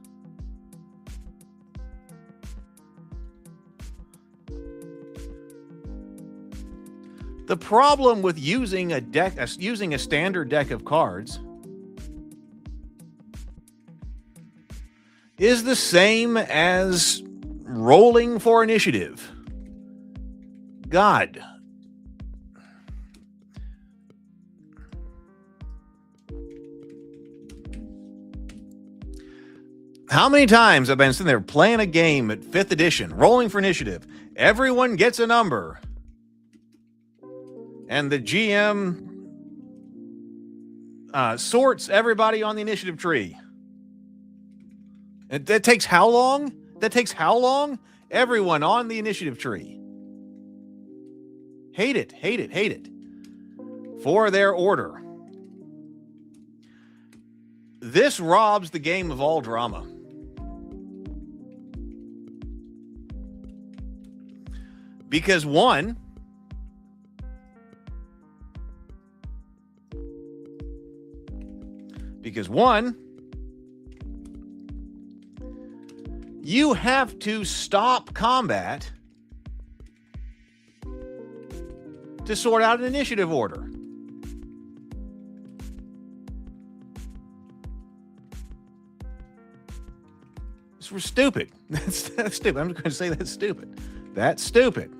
The problem with using a standard deck of cards is the same as rolling for initiative. God. How many times I've been sitting there playing a game at 5th edition, rolling for initiative. Everyone gets a number. And the GM sorts everybody on the initiative tree. That takes how long? Everyone on the initiative tree. Hate it. For their order. This robs the game of all drama. Because one, you have to stop combat to sort out an initiative order. stupid. That's stupid. I'm just going to say that's stupid. That's stupid.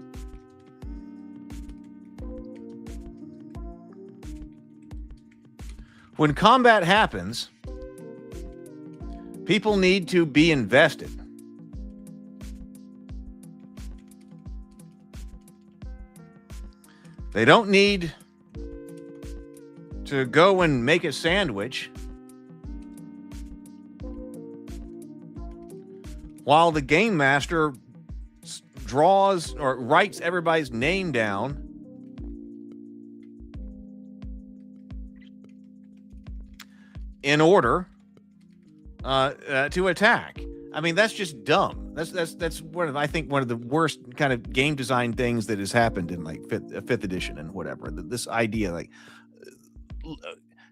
When combat happens, people need to be invested. They don't need to go and make a sandwich while the game master draws or writes everybody's name down in order to attack. I mean, that's just dumb. That's one of, I think, one of the worst kind of game design things that has happened in like fifth edition and whatever. This idea, like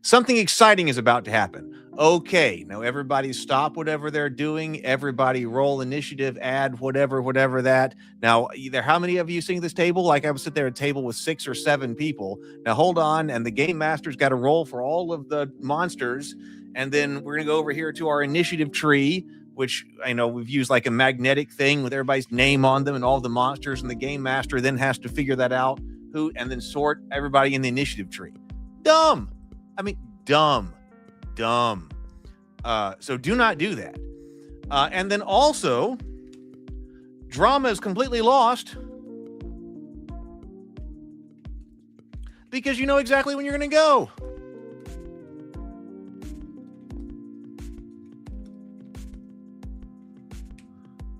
something exciting is about to happen. Okay, now everybody stop whatever they're doing. Everybody roll initiative, add whatever that. Now, either how many of you sitting at this table? Like I would sit there at a table with 6 or 7 people. Now hold on, and the game master's got to roll for all of the monsters. And then we're going to go over here to our initiative tree, which I know we've used like a magnetic thing with everybody's name on them and all the monsters. And the game master then has to figure that out, and then sort everybody in the initiative tree. Dumb. I mean, dumb. So do not do that. And then also, drama is completely lost because you know exactly when you're going to go.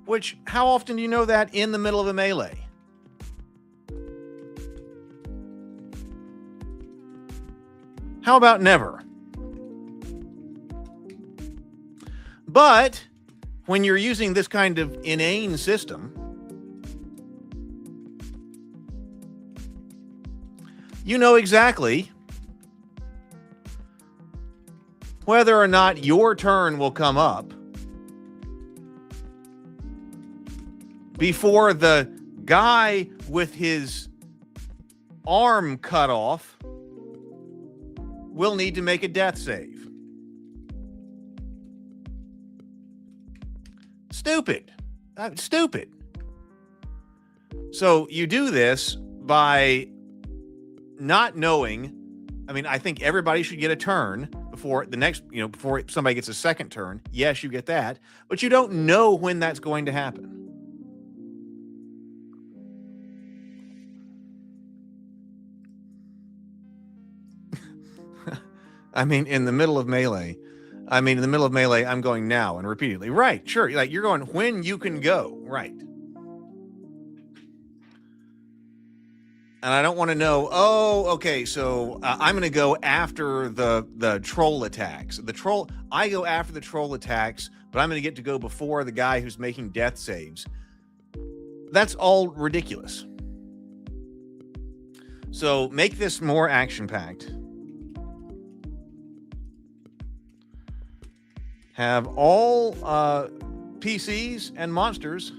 Which, how often do you know that in the middle of a melee? How about never? But when you're using this kind of inane system, you know exactly whether or not your turn will come up before the guy with his arm cut off will need to make a death save. Stupid. Stupid. So you do this by not knowing. I mean, I think everybody should get a turn before the next, before somebody gets a second turn. Yes, you get that, but you don't know when that's going to happen. I mean, in the middle of melee, I'm going now and repeatedly. Right, sure. Like you're going when you can go. Right. And I don't want to know, okay, so I'm going to go after the troll attacks. I go after the troll attacks, but I'm going to get to go before the guy who's making death saves. That's all ridiculous. So make this more action-packed. Have all PCs and monsters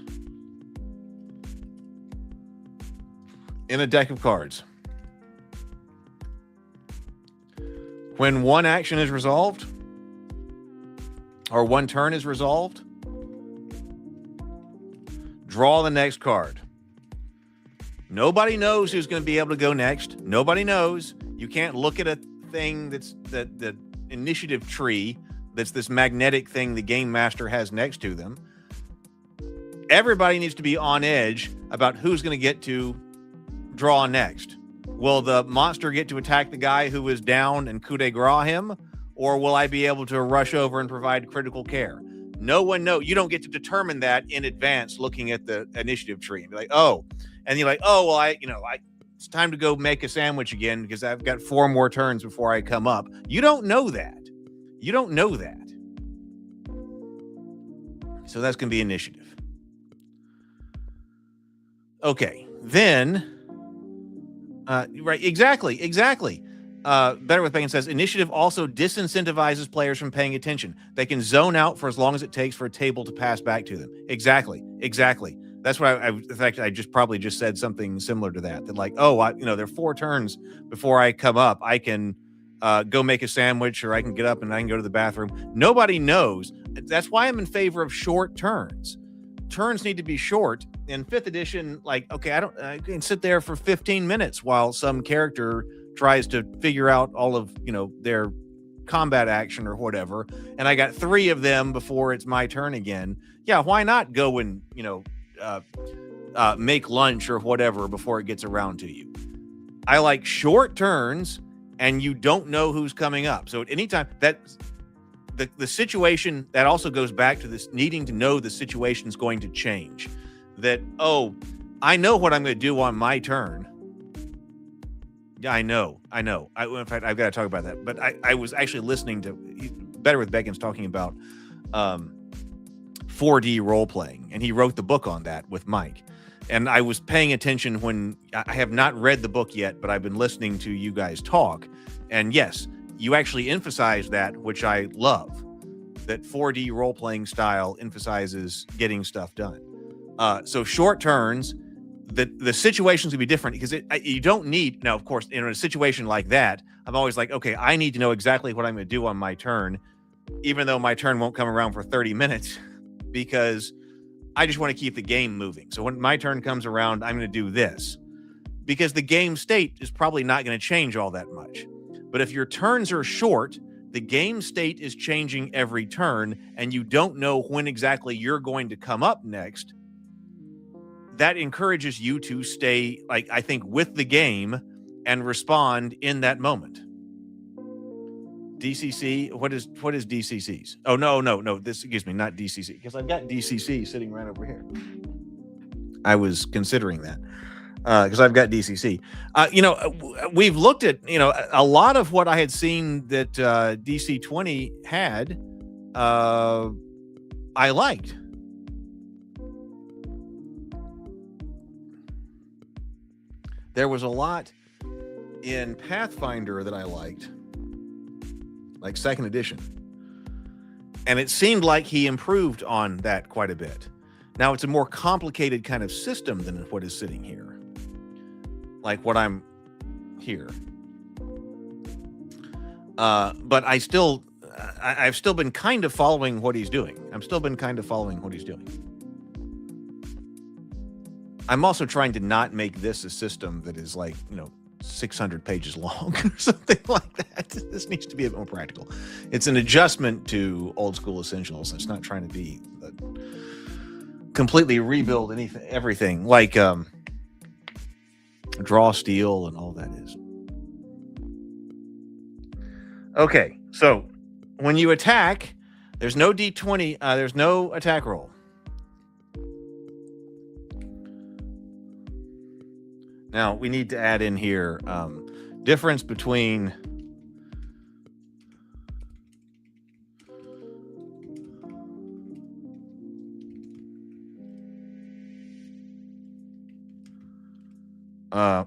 in a deck of cards. When one action is resolved, or one turn is resolved, draw the next card. Nobody knows who's going to be able to go next. Nobody knows. You can't look at a thing that's the initiative tree. That's this magnetic thing the game master has next to them. Everybody needs to be on edge about who's going to get to draw next. Will the monster get to attack the guy who is down and coup de grace him? Or will I be able to rush over and provide critical care? No one knows. You don't get to determine that in advance looking at the initiative tree. And be like, and you're like, it's time to go make a sandwich again because I've got 4 more turns before I come up. You don't know that. You don't know that. So that's going to be initiative. Okay. Then, right. Exactly. Better with Bacon says, initiative also disincentivizes players from paying attention. They can zone out for as long as it takes for a table to pass back to them. Exactly. That's why in fact, I probably just said something similar to that. That like, there are 4 turns before I come up. I can go make a sandwich, or I can get up and I can go to the bathroom. Nobody knows. That's why I'm in favor of short turns. Turns need to be short. In 5th edition, like, okay, I can sit there for 15 minutes while some character tries to figure out all of, their combat action or whatever, and I got 3 of them before it's my turn again. Yeah, why not go and, make lunch or whatever before it gets around to you? I like short turns, and you don't know who's coming up. So at any time, that the situation, that also goes back to this needing to know the situation's going to change. That, I know what I'm going to do on my turn. Yeah, I know. In fact, I've got to talk about that. But I was actually listening to Better with Beckons talking about 4D role playing, and he wrote the book on that with Mike. And I was paying attention when I have not read the book yet, but I've been listening to you guys talk. And yes, you actually emphasize that, which I love. That 4D role playing style emphasizes getting stuff done. So short turns. The situations will be different because you don't need, now, of course, in a situation like that, I'm always like, okay, I need to know exactly what I'm going to do on my turn, even though my turn won't come around for 30 minutes, because I just want to keep the game moving. So when my turn comes around, I'm going to do this, because the game state is probably not going to change all that much. But if your turns are short, the game state is changing every turn, and you don't know when exactly you're going to come up next. That encourages you to stay, like, I think, with the game and respond in that moment. DCC, what is DCCs? Oh, no, this, excuse me, not DCC, because I've got DCC sitting right over here. I was considering that because I've got DCC. We've looked at, a lot of what I had seen that DC20 had, I liked. There was a lot in Pathfinder that I liked, like 2nd edition. And it seemed like he improved on that quite a bit. Now, it's a more complicated kind of system than what is sitting here. Like what I'm here. But I've still been kind of following what he's doing. I'm also trying to not make this a system that is like, 600 pages long or something like that. This needs to be a bit more practical. It's an adjustment to old school essentials. It's not trying to be completely rebuild everything like draw steel and all that is. Okay, so when you attack, there's no D20, there's no attack roll. Now, we need to add in here difference between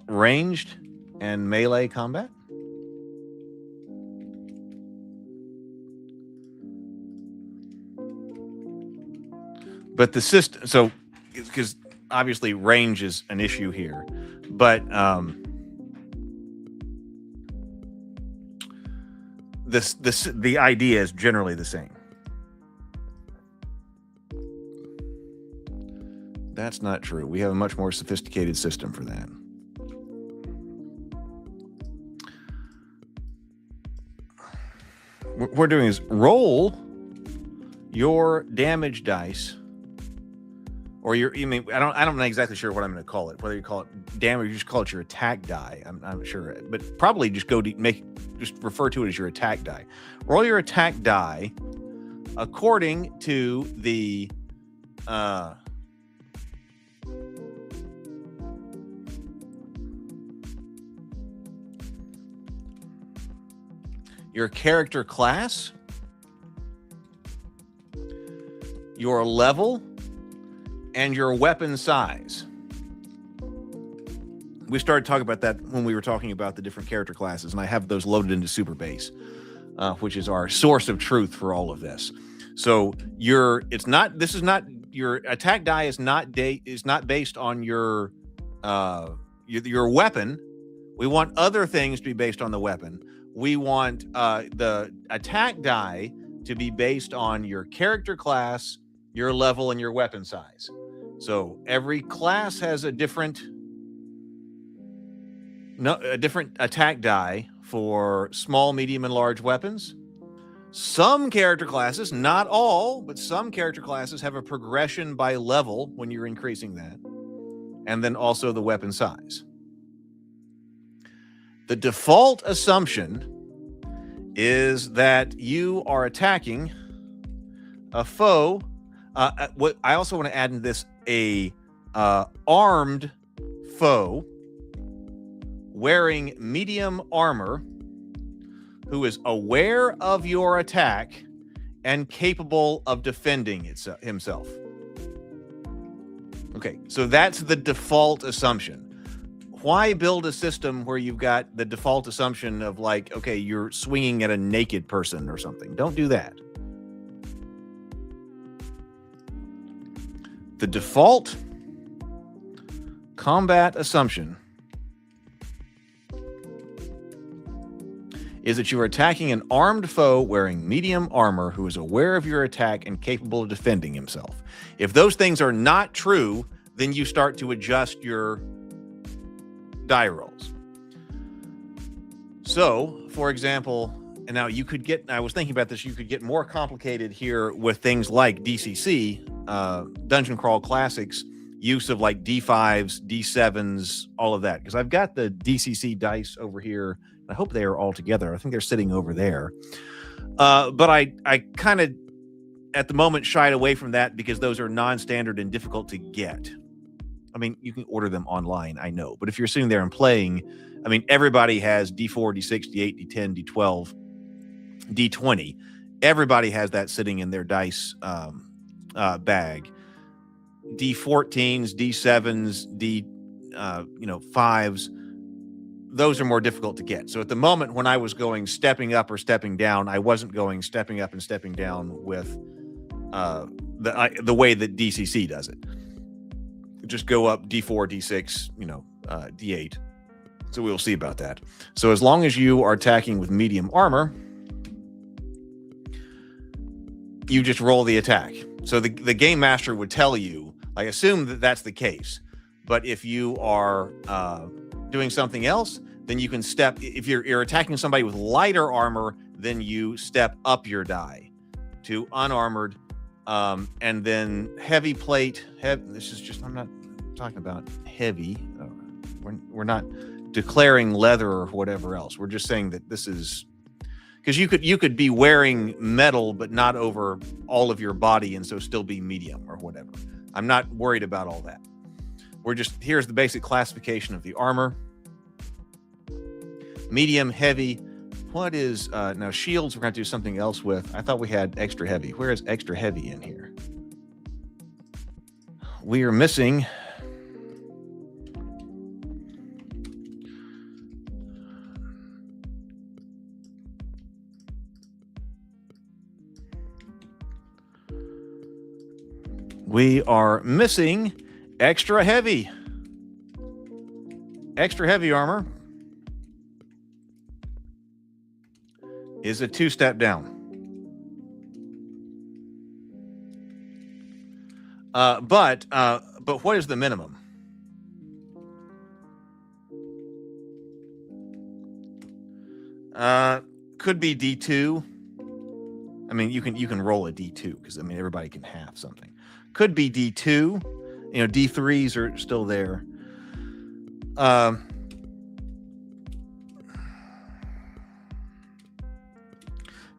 ranged and melee combat. But the system, so, because obviously range is an issue here. But the idea is generally the same. That's not true. We have a much more sophisticated system for that. What we're doing is roll your damage dice. Or I'm not exactly sure what I'm going to call it. Whether you call it damage, you just call it your attack die. I'm not sure, but probably just just refer to it as your attack die. Roll your attack die according to the your character class, your level, and your weapon size. We started talking about that when we were talking about the different character classes, and I have those loaded into Super Base, which is our source of truth for all of this. So your attack die is not based on your weapon, We want other things to be based on the weapon. We want the attack die to be based on your character class, your level, and your weapon size. So every class has a different attack die for small, medium, and large weapons. Some character classes, not all, but some character classes have a progression by level when you're increasing that. And then also the weapon size. The default assumption is that you are attacking a foe. What I also want to add in this, a armed foe wearing medium armor who is aware of your attack and capable of defending himself. Okay, so that's the default assumption. Why build a system where you've got the default assumption of like, okay, you're swinging at a naked person or something? Don't do that. The default combat assumption is that you are attacking an armed foe wearing medium armor who is aware of your attack and capable of defending himself. If those things are not true, then you start to adjust your die rolls. So, for example, and now you could get, I was thinking about this, you could get more complicated here with things like DCC, Dungeon Crawl Classics, use of like D5s, D7s, all of that. Because I've got the DCC dice over here. I hope they are all together. I think they're sitting over there. But I kind of, at the moment, shied away from that because those are non-standard and difficult to get. I mean, you can order them online, I know. But if you're sitting there and playing, I mean, everybody has D4, D6, D8, D10, D12, D20. Everybody has that sitting in their dice bag. D14s, D7s, fives. Those are more difficult to get. So at the moment when I was going stepping up or stepping down, I wasn't going stepping up and stepping down with the way that DCC does it. Just go up D4, D6, D8. So we'll see about that. So as long as you are attacking with medium armor, you just roll the attack. So the game master would tell you, I assume that that's the case. But if you are doing something else, then you can step. If you're attacking somebody with lighter armor, then you step up your die to unarmored, and then heavy plate. This is just, I'm not talking about heavy. We're not declaring leather or whatever else. We're just saying that this is because you could be wearing metal but not over all of your body and so still be medium or whatever. I'm not worried about all that. We're just, here's the basic classification of the armor. Medium, heavy. What is, now shields we're going to do something else with. I thought we had extra heavy. Where is extra heavy in here? We are missing. We are missing extra heavy. Extra heavy armor is a 2-step down. But what is the minimum? Could be D2. I mean, you can roll a D2 because I mean everybody can have something. Could be D2. D3s are still there.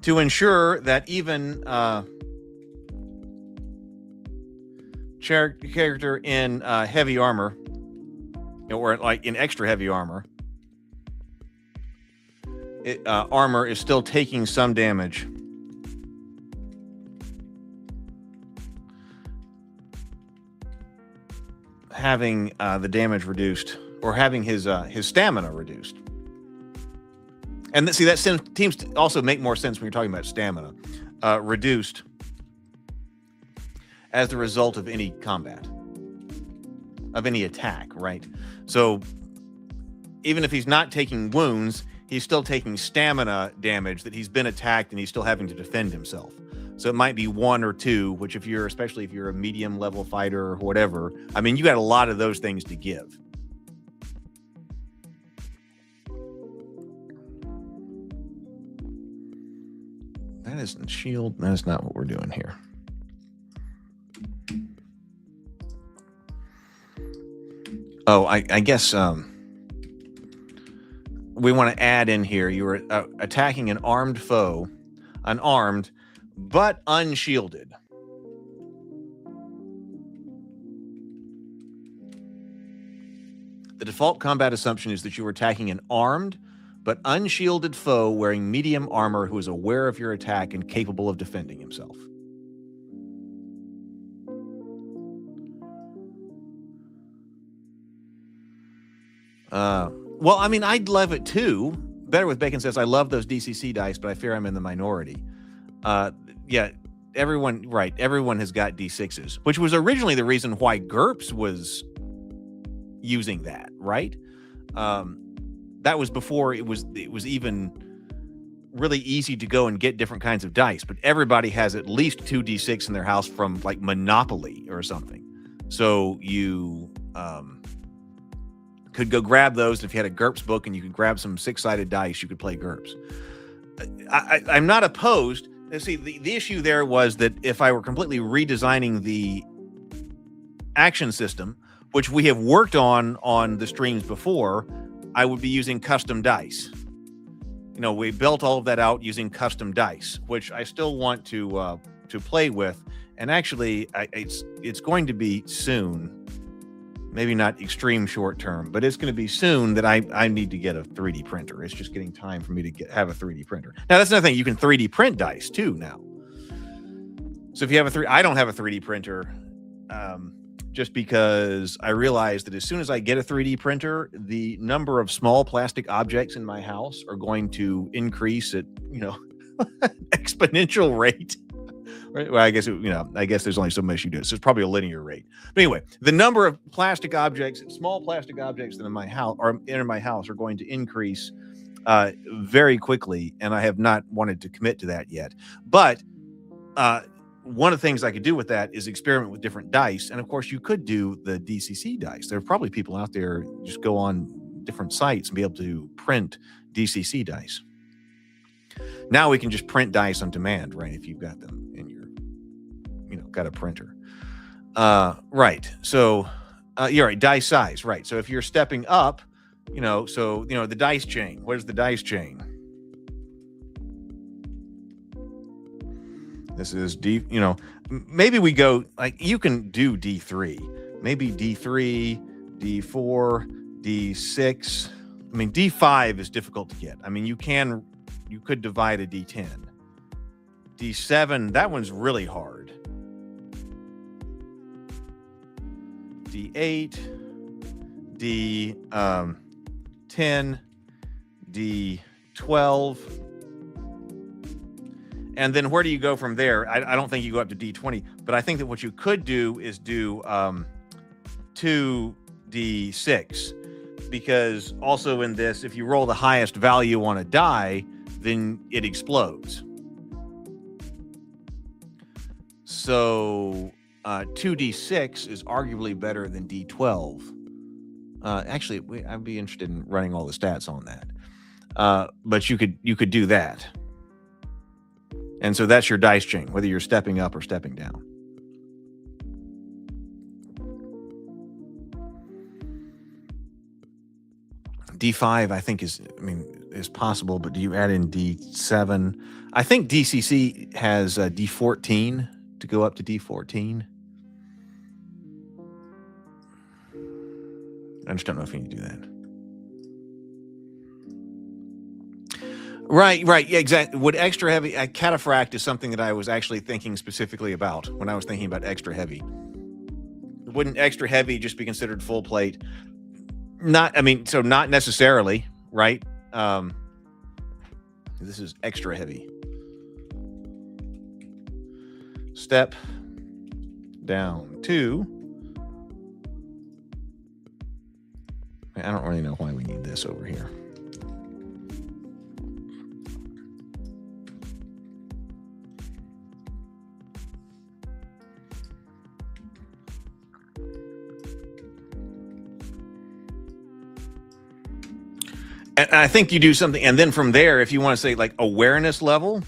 To ensure that even character in heavy armor, or like in extra heavy armor, armor is still taking some damage. Having the damage reduced, or having his stamina reduced. And see, that seems to also make more sense when you're talking about stamina. Reduced as the result of any combat, of any attack, right? So even if he's not taking wounds, he's still taking stamina damage that he's been attacked and he's still having to defend himself. So it might be 1 or 2, which especially if you're a medium level fighter or whatever, I mean, you got a lot of those things to give. That isn't shield. That is not what we're doing here. Oh, I guess we want to add in here, you were attacking an armed foe, unarmed, but unshielded. The default combat assumption is that you were attacking an armed but unshielded foe wearing medium armor who is aware of your attack and capable of defending himself. Well, I mean, I'd love it too. Better with Bacon says, I love those DCC dice, but I fear I'm in the minority. Yeah, everyone has got D6s, which was originally the reason why GURPS was using that, right? That was before it was even really easy to go and get different kinds of dice, but everybody has at least 2 D6 in their house from like Monopoly or something. So you could go grab those. If you had a GURPS book and you could grab some 6-sided dice, you could play GURPS. I'm not opposed. See, the issue there was that if I were completely redesigning the action system, which we have worked on the streams before, I would be using custom dice. You know, we built all of that out using custom dice, which I still want to play with. And actually, it's going to be soon. Maybe not extreme short term, but it's going to be soon that I need to get a 3D printer. It's just getting time for me to have a 3D printer. Now, that's another thing. You can 3D print dice too now. So if you have I don't have a 3D printer, just because I realized that as soon as I get a 3D printer, the number of small plastic objects in my house are going to increase at, exponential rate. Right? Well, I guess there's only so much you do. So it's probably a linear rate. But anyway, the number of plastic objects, small plastic objects that in my house are going to increase very quickly, and I have not wanted to commit to that yet. But one of the things I could do with that is experiment with different dice, and of course, you could do the DCC dice. There are probably people out there just go on different sites and be able to print DCC dice. Now we can just print dice on demand, right? If you've got them in your, got a printer. Right. So you're right. Dice size. Right. So if you're stepping up, the dice chain, what is the dice chain? This is D, maybe we go you can do D3, maybe D3, D4, D6. I mean, D5 is difficult to get. I mean, you could divide a D10. D7, that one's really hard. D8, D10, D12. And then where do you go from there? I don't think you go up to D20, but I think that what you could do is do 2D6, because also in this, if you roll the highest value on a die, then it explodes. So 2D6 is arguably better than D12. Actually, I'd be interested in running all the stats on that. But you could do that. And so that's your dice chain, whether you're stepping up or stepping down. D5, I think is possible, but do you add in D7? I think DCC has D14 to go up to D14. I just don't know if you can do that. Right. Yeah, exactly. Would extra heavy, cataphract is something that I was actually thinking specifically about when I was thinking about extra heavy. Wouldn't extra heavy just be considered full plate? Not necessarily, right? This is extra heavy. Step down 2. I don't really know why we need this over here. And I think you do something, and then from there, if you want to say like awareness level,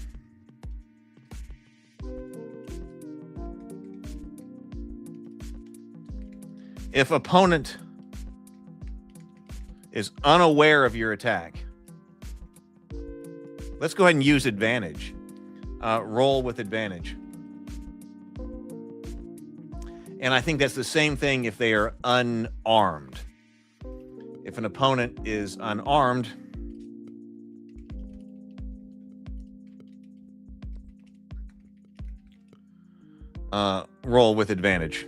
if opponent is unaware of your attack, let's go ahead and use advantage. Roll with advantage. And I think that's the same thing if they are unarmed. If an opponent is unarmed, roll with advantage.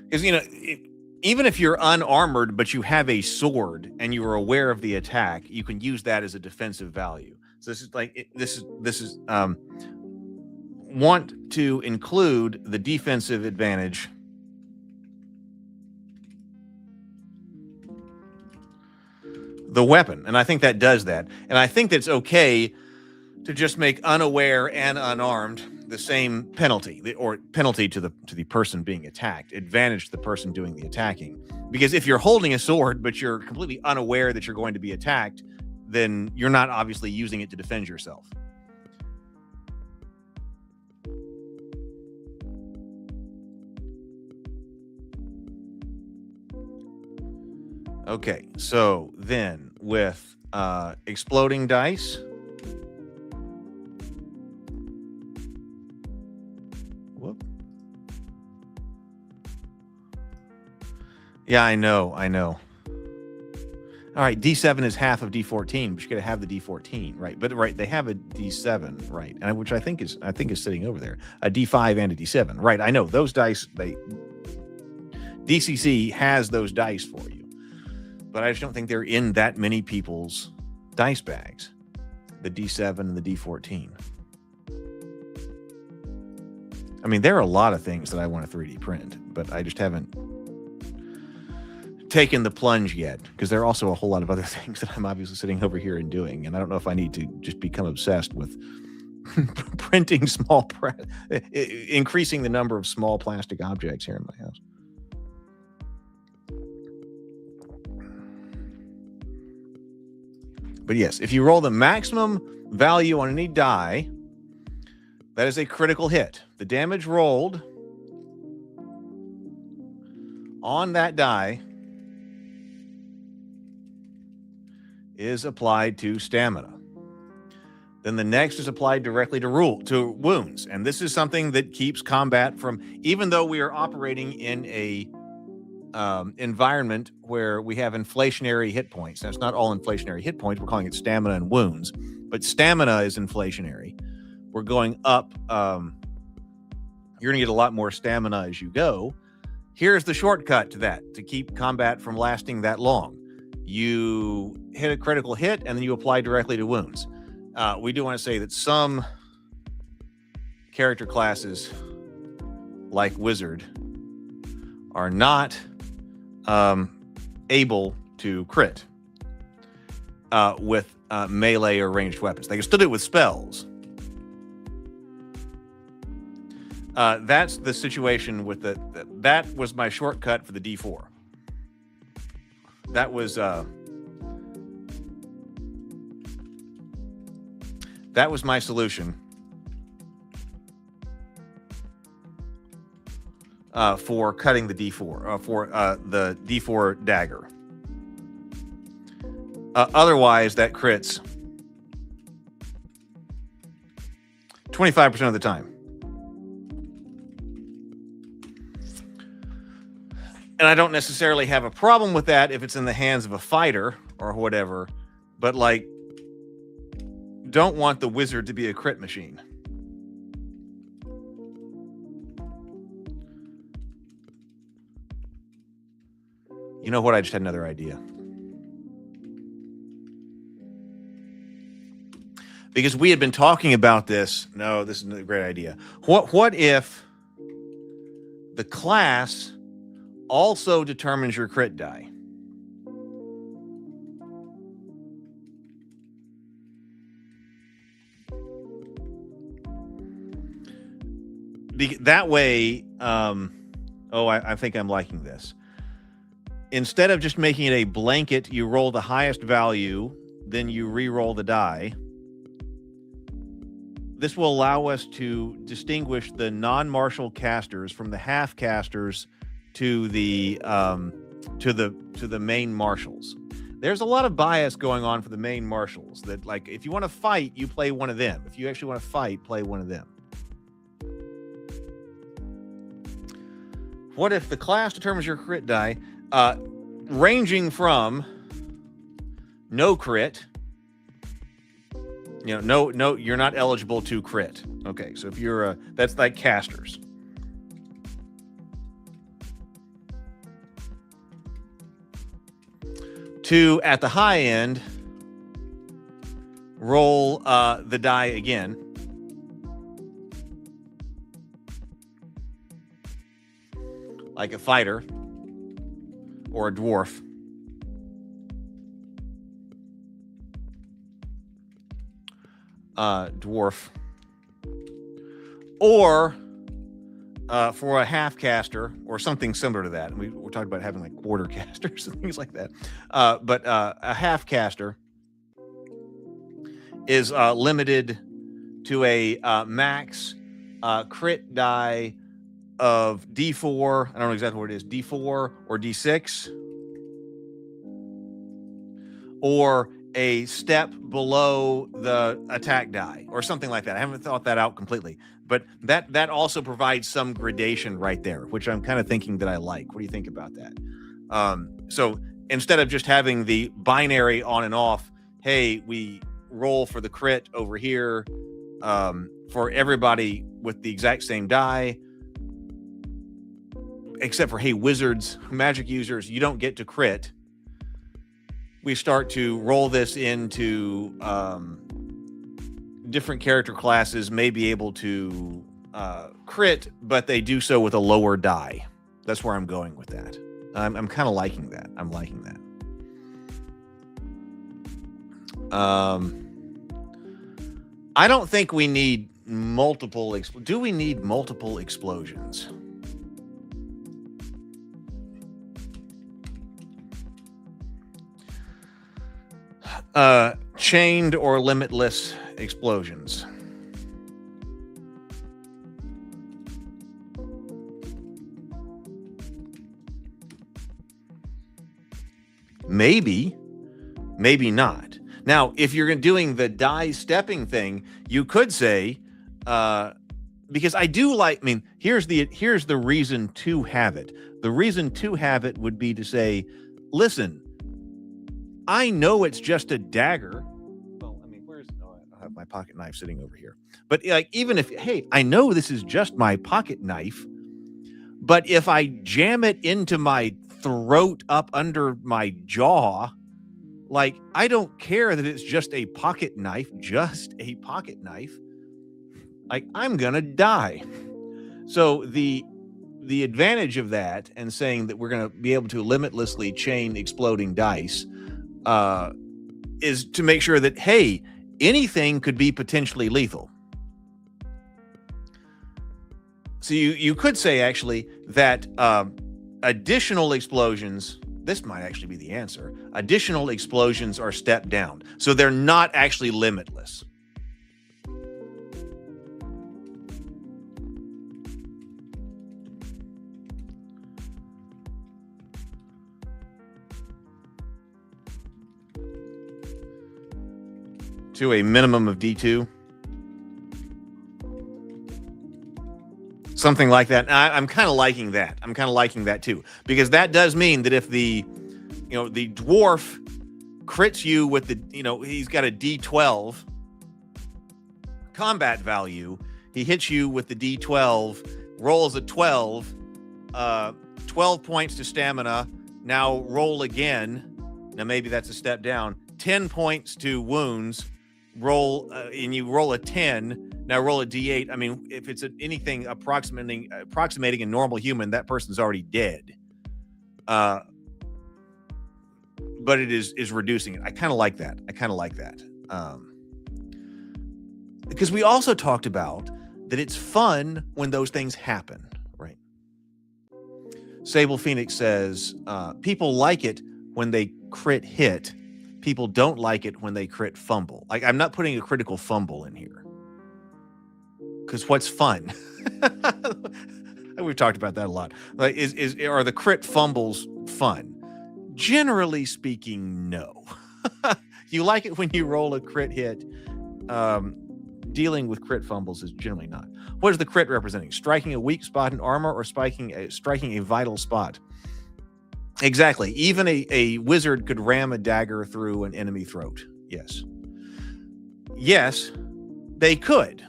Because, you know, even if you're unarmored, but you have a sword and you are aware of the attack, you can use that as a defensive value. So this is like, this is want to include the defensive advantage the weapon. And I think that does that. And I think that's okay to just make unaware and unarmed the same penalty, or penalty to the person being attacked, advantage to the person doing the attacking. Because if you're holding a sword, but you're completely unaware that you're going to be attacked, then you're not obviously using it to defend yourself. Okay, so then with exploding dice, whoop. Yeah, I know. All right, D7 is half of D14, but you got to have the D14, right? But right, they have a D7, right? And which I think is sitting over there, a D5 and a D7, right? I know those dice. DCC has those dice for you. But I just don't think they're in that many people's dice bags, the D7 and the D14. I mean, there are a lot of things that I want to 3D print, but I just haven't taken the plunge yet, because there are also a whole lot of other things that I'm obviously sitting over here and doing, and I don't know if I need to just become obsessed with printing increasing the number of small plastic objects here in my house. But yes, if you roll the maximum value on any die, that is a critical hit. The damage rolled on that die is applied to stamina. Then the next is applied directly to wounds. And this is something that keeps combat from, even though we are operating in a environment where we have inflationary hit points. Now, it's not all inflationary hit points. We're calling it stamina and wounds, but stamina is inflationary. We're going up. You're going to get a lot more stamina as you go. Here's the shortcut to that, to keep combat from lasting that long. You hit a critical hit, and then you apply directly to wounds. We do want to say that some character classes, like Wizard, are not able to crit with melee or ranged weapons. They can still do it with spells. That's the situation with that was my shortcut for the D4. That was my solution for cutting the D4, for the D4 dagger. Otherwise, that crits 25% of the time. And I don't necessarily have a problem with that if it's in the hands of a fighter or whatever, but like, don't want the wizard to be a crit machine. You know what? I just had another idea. Because we had been talking about this. No, this is a great idea. What if the class also determines your crit die. That way, I think I'm liking this. Instead of just making it a blanket, you roll the highest value, then you re-roll the die. This will allow us to distinguish the non-martial casters from the half casters to the main marshals. There's a lot of bias going on for the main marshals that, like, if you want to fight, you play one of them. If you actually want to fight, play one of them. What if the class determines your crit die, ranging from no crit, no, you're not eligible to crit. Okay, so if you're that's like casters. To, at the high end, roll the die again. Like a fighter or a dwarf. Or for a half caster or something similar to that. We're talking about having like quarter casters and things like that. But a half caster is limited to a max crit die of D4. I don't know exactly what it is, D4 or D6, or a step below the attack die or something like that. I haven't thought that out completely, but that also provides some gradation right there, which I'm kind of thinking that I like. What do you think about that? So instead of just having the binary on and off, hey, we roll for the crit over here for everybody with the exact same die, except for, hey, wizards, magic users, you don't get to crit. We start to roll this into different character classes may be able to crit, but they do so with a lower die. That's where I'm going with that. I'm kind of liking that. I'm liking that. I don't think we need multiple. Do we need multiple explosions? Chained or limitless explosions. Maybe not. Now, if you're doing the die stepping thing, you could say, because I do like, here's the reason to have it. The reason to have it would be to say, listen, I know it's just a dagger. Well, I have my pocket knife sitting over here. But like, even if, hey, I know this is just my pocket knife, but if I jam it into my throat up under my jaw, like, I don't care that it's just a pocket knife, like, I'm gonna die. So the advantage of that, and saying that we're gonna be able to limitlessly chain exploding dice, is to make sure that, hey, anything could be potentially lethal. So you could say, actually, that additional explosions, this might actually be the answer. Additional explosions are stepped down. So they're not actually limitless. To a minimum of D2. Something like that. I'm kind of liking that. I'm kind of liking that too, because that does mean that if the dwarf crits you with he's got a D12 combat value, he hits you with the D12, rolls a 12, 12 points to stamina. Now roll again. Now maybe that's a step down. 10 points to wounds. Roll and you roll a 10. Now roll a D8. If it's anything approximating a normal human, that person's already dead. but it is reducing it. I kind of like that. Because we also talked about that it's fun when those things happen, right? Sable Phoenix says, people like it when they crit hit. People don't like it when they crit fumble. Like, I'm not putting a critical fumble in here. Because what's fun? We've talked about that a lot. Like, are the crit fumbles fun? Generally speaking, no. You like it when you roll a crit hit. Dealing with crit fumbles is generally not. What is the crit representing? Striking a weak spot in armor or striking a vital spot? Exactly. Even a wizard could ram a dagger through an enemy throat. Yes. Yes, they could.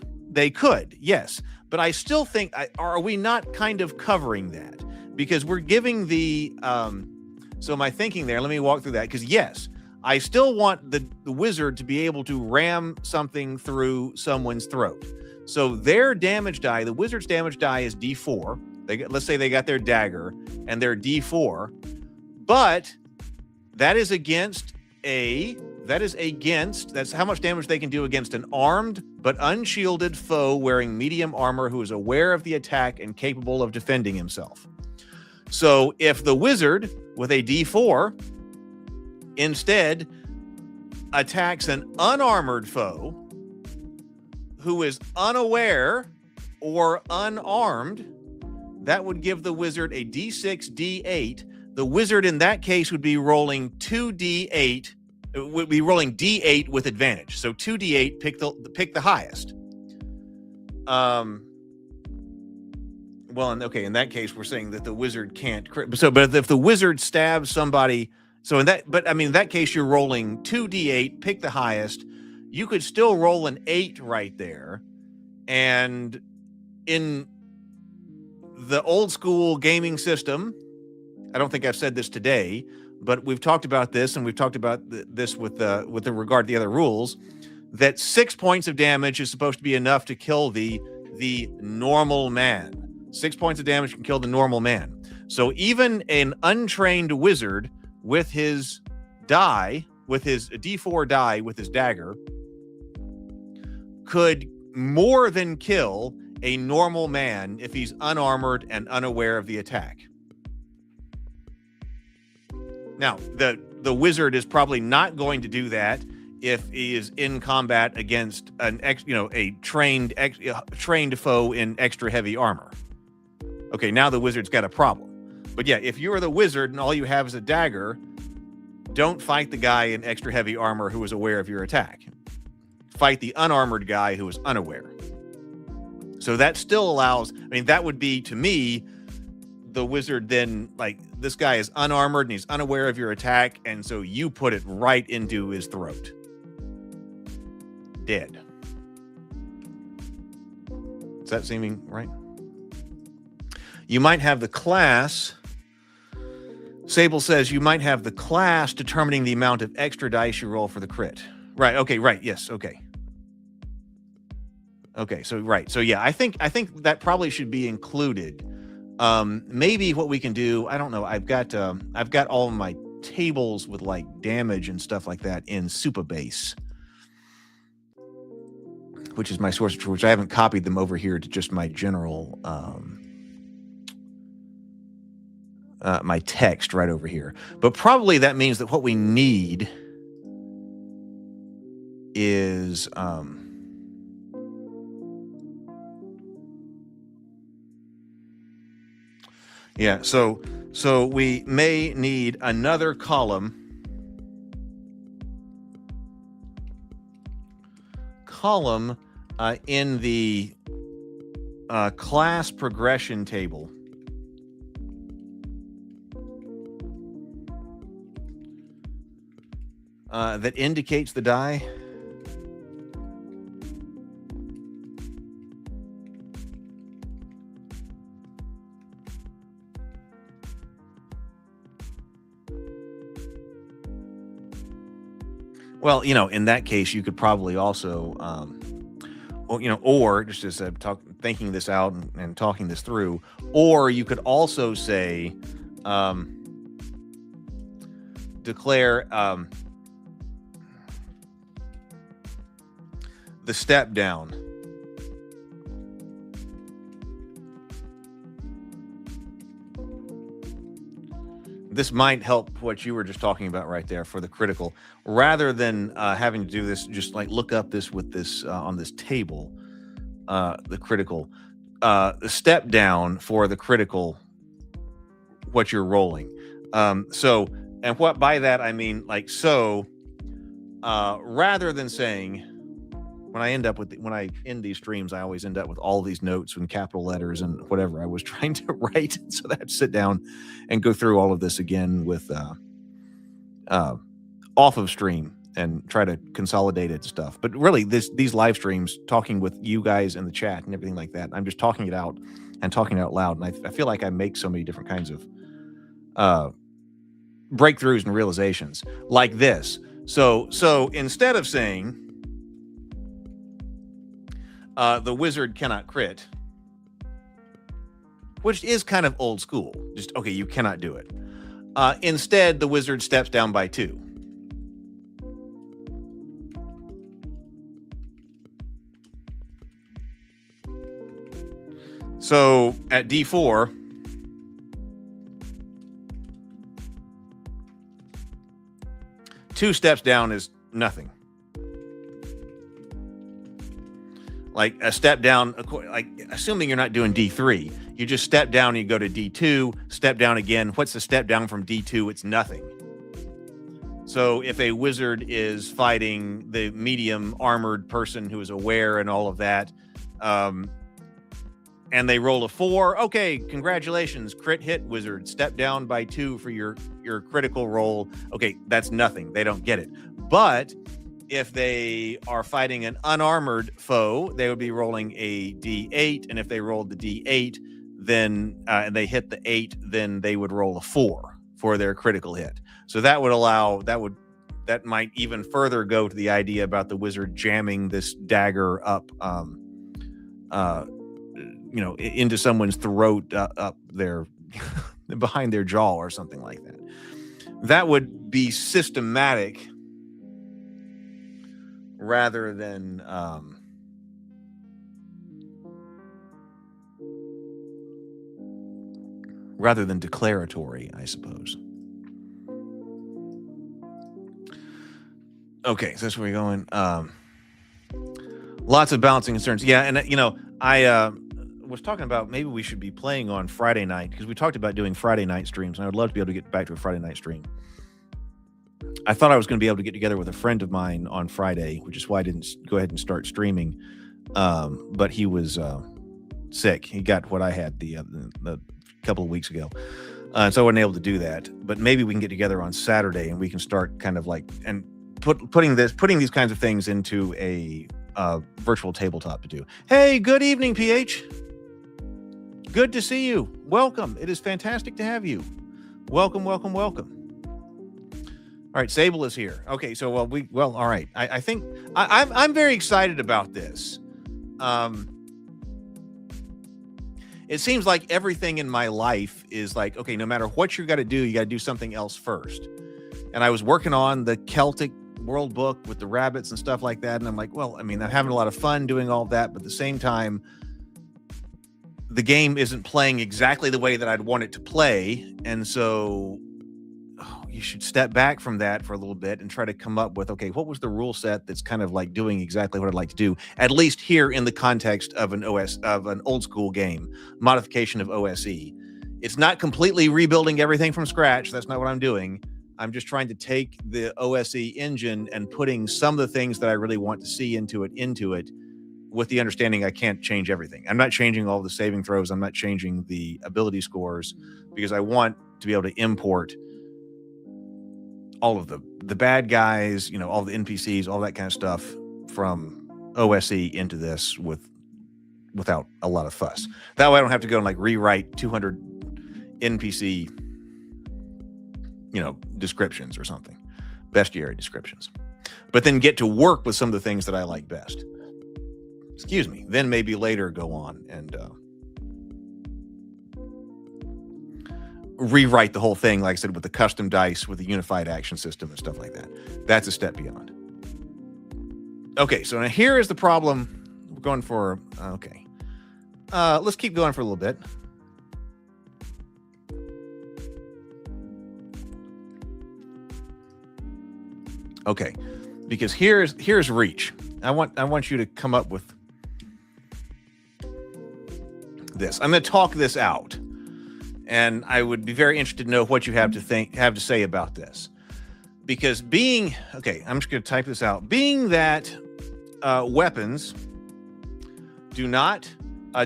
Yes. But I still think, are we not kind of covering that? Because we're giving the... so my thinking there, let me walk through that. Because yes, I still want the wizard to be able to ram something through someone's throat. So their damage die, the wizard's damage die is D4. Let's say they got their dagger and they're D4. But that's how much damage they can do against an armed but unshielded foe wearing medium armor who is aware of the attack and capable of defending himself. So if the wizard with a D4 instead attacks an unarmored foe who is unaware or unarmed, that would give the wizard a D6, D8. The wizard in that case would be rolling 2d8. Would be rolling d8 with advantage. So 2d8, pick the highest. Well, in that case, we're saying that the wizard can't crit. So, but if the wizard stabs somebody, in that case, you're rolling 2d8, pick the highest. You could still roll an 8 right there. And in the old school gaming system, I don't think I've said this today, but we've talked about this, and we've talked about this with regard to the other rules, that 6 points of damage is supposed to be enough to kill the normal man. 6 points of damage can kill the normal man. So even an untrained wizard with his die, with his D4 die, with his dagger, could more than kill a normal man if he's unarmored and unaware of the attack. Now, the wizard is probably not going to do that if he is in combat against a trained foe in extra heavy armor. Okay, now the wizard's got a problem. But yeah, if you're the wizard and all you have is a dagger, don't fight the guy in extra heavy armor who is aware of your attack. Fight the unarmored guy who is unaware. So that still allows, that would be, to me, the wizard then, this guy is unarmored and he's unaware of your attack, and so you put it right into his throat. Dead. Is that seeming right? You might have the class. Sable says you might have the class determining the amount of extra dice you roll for the crit. Right. Okay. Right. Yes. Okay. Okay. So right. So yeah, I think that probably should be included. Maybe what we can do, I don't know. I've got all of my tables with damage and stuff like that in Supabase, which is my source, which I haven't copied them over here to just my general, my text right over here. But probably that means that what we need is, yeah, so we may need another column in the class progression table that indicates the die. Well, in that case, you could probably also, or just as thinking this out and talking this through, or you could also say, declare the step down. This might help what you were just talking about right there for the critical, rather than having to do this, just like look up this with this on this table, the critical, the step down for the critical, what you're rolling. So, and what by that, I mean, like, so, rather than saying, when I end these streams, I always end up with all these notes and capital letters and whatever I was trying to write. So I have to sit down and go through all of this again with off of stream and try to consolidate it and stuff. But really, these live streams, talking with you guys in the chat and everything like that, I'm just talking it out and talking out loud. And I feel like I make so many different kinds of breakthroughs and realizations like this. So instead of saying, the wizard cannot crit, which is kind of old school. Just, okay, you cannot do it. Instead, the wizard steps down by 2. So at D4, two steps down is nothing. Like a step down, like assuming you're not doing D3, you just step down and you go to D2, step down again. What's the step down from D2? It's nothing. So if a wizard is fighting the medium armored person who is aware and all of that, and they roll a 4, okay, congratulations, crit hit wizard, step down by 2 for your critical roll. Okay, that's nothing. They don't get it. But if they are fighting an unarmored foe, they would be rolling a D8, and if they rolled the D8, then and they hit the 8, then they would roll a 4 for their critical hit. So that would allow that might even further go to the idea about the wizard jamming this dagger up, into someone's throat, up their behind their jaw or something like that. That would be systematic. Rather than declaratory, I suppose. Okay, so that's where we're going. Lots of balancing concerns. Yeah, and I was talking about maybe we should be playing on Friday night, because we talked about doing Friday night streams, and I would love to be able to get back to a Friday night stream. I thought I was going to be able to get together with a friend of mine on Friday, which is why I didn't go ahead and start streaming. But he was sick. He got what I had the couple of weeks ago. So I wasn't able to do that. But maybe we can get together on Saturday and we can start kind of like, and putting these kinds of things into a virtual tabletop to do. Hey, good evening, PH. Good to see you. Welcome. It is fantastic to have you. Welcome, welcome, welcome. All right, Sable is here. Okay, so all right. I think I'm very excited about this. It seems like everything in my life is like, okay, no matter what you got to do something else first. And I was working on the Celtic World Book with the rabbits and stuff like that, and I'm like, well, I mean, I'm having a lot of fun doing all that, but at the same time, the game isn't playing exactly the way that I'd want it to play, and so you should step back from that for a little bit and try to come up with, okay, what was the rule set that's kind of like doing exactly what I'd like to do, at least here in the context of an old school game, modification of OSE. It's not completely rebuilding everything from scratch. That's not what I'm doing. I'm just trying to take the OSE engine and putting some of the things that I really want to see into it, with the understanding I can't change everything. I'm not changing all the saving throws. I'm not changing the ability scores, because I want to be able to import all of the bad guys, all the NPCs, all that kind of stuff from OSE into this without a lot of fuss. That way I don't have to go and like rewrite 200 NPC, descriptions or something, bestiary descriptions, but then get to work with some of the things that I like best. Excuse me. Then maybe later go on and rewrite the whole thing, like I said, with the custom dice, with the unified action system and stuff like that. That's a step beyond. Okay, so now here is the problem. We're going for, okay. Let's keep going for a little bit. Okay, because here's reach. I want you to come up with this. I'm going to talk this out, and I would be very interested to know what you have to say about this. Because okay, I'm just going to type this out. Being that weapons do not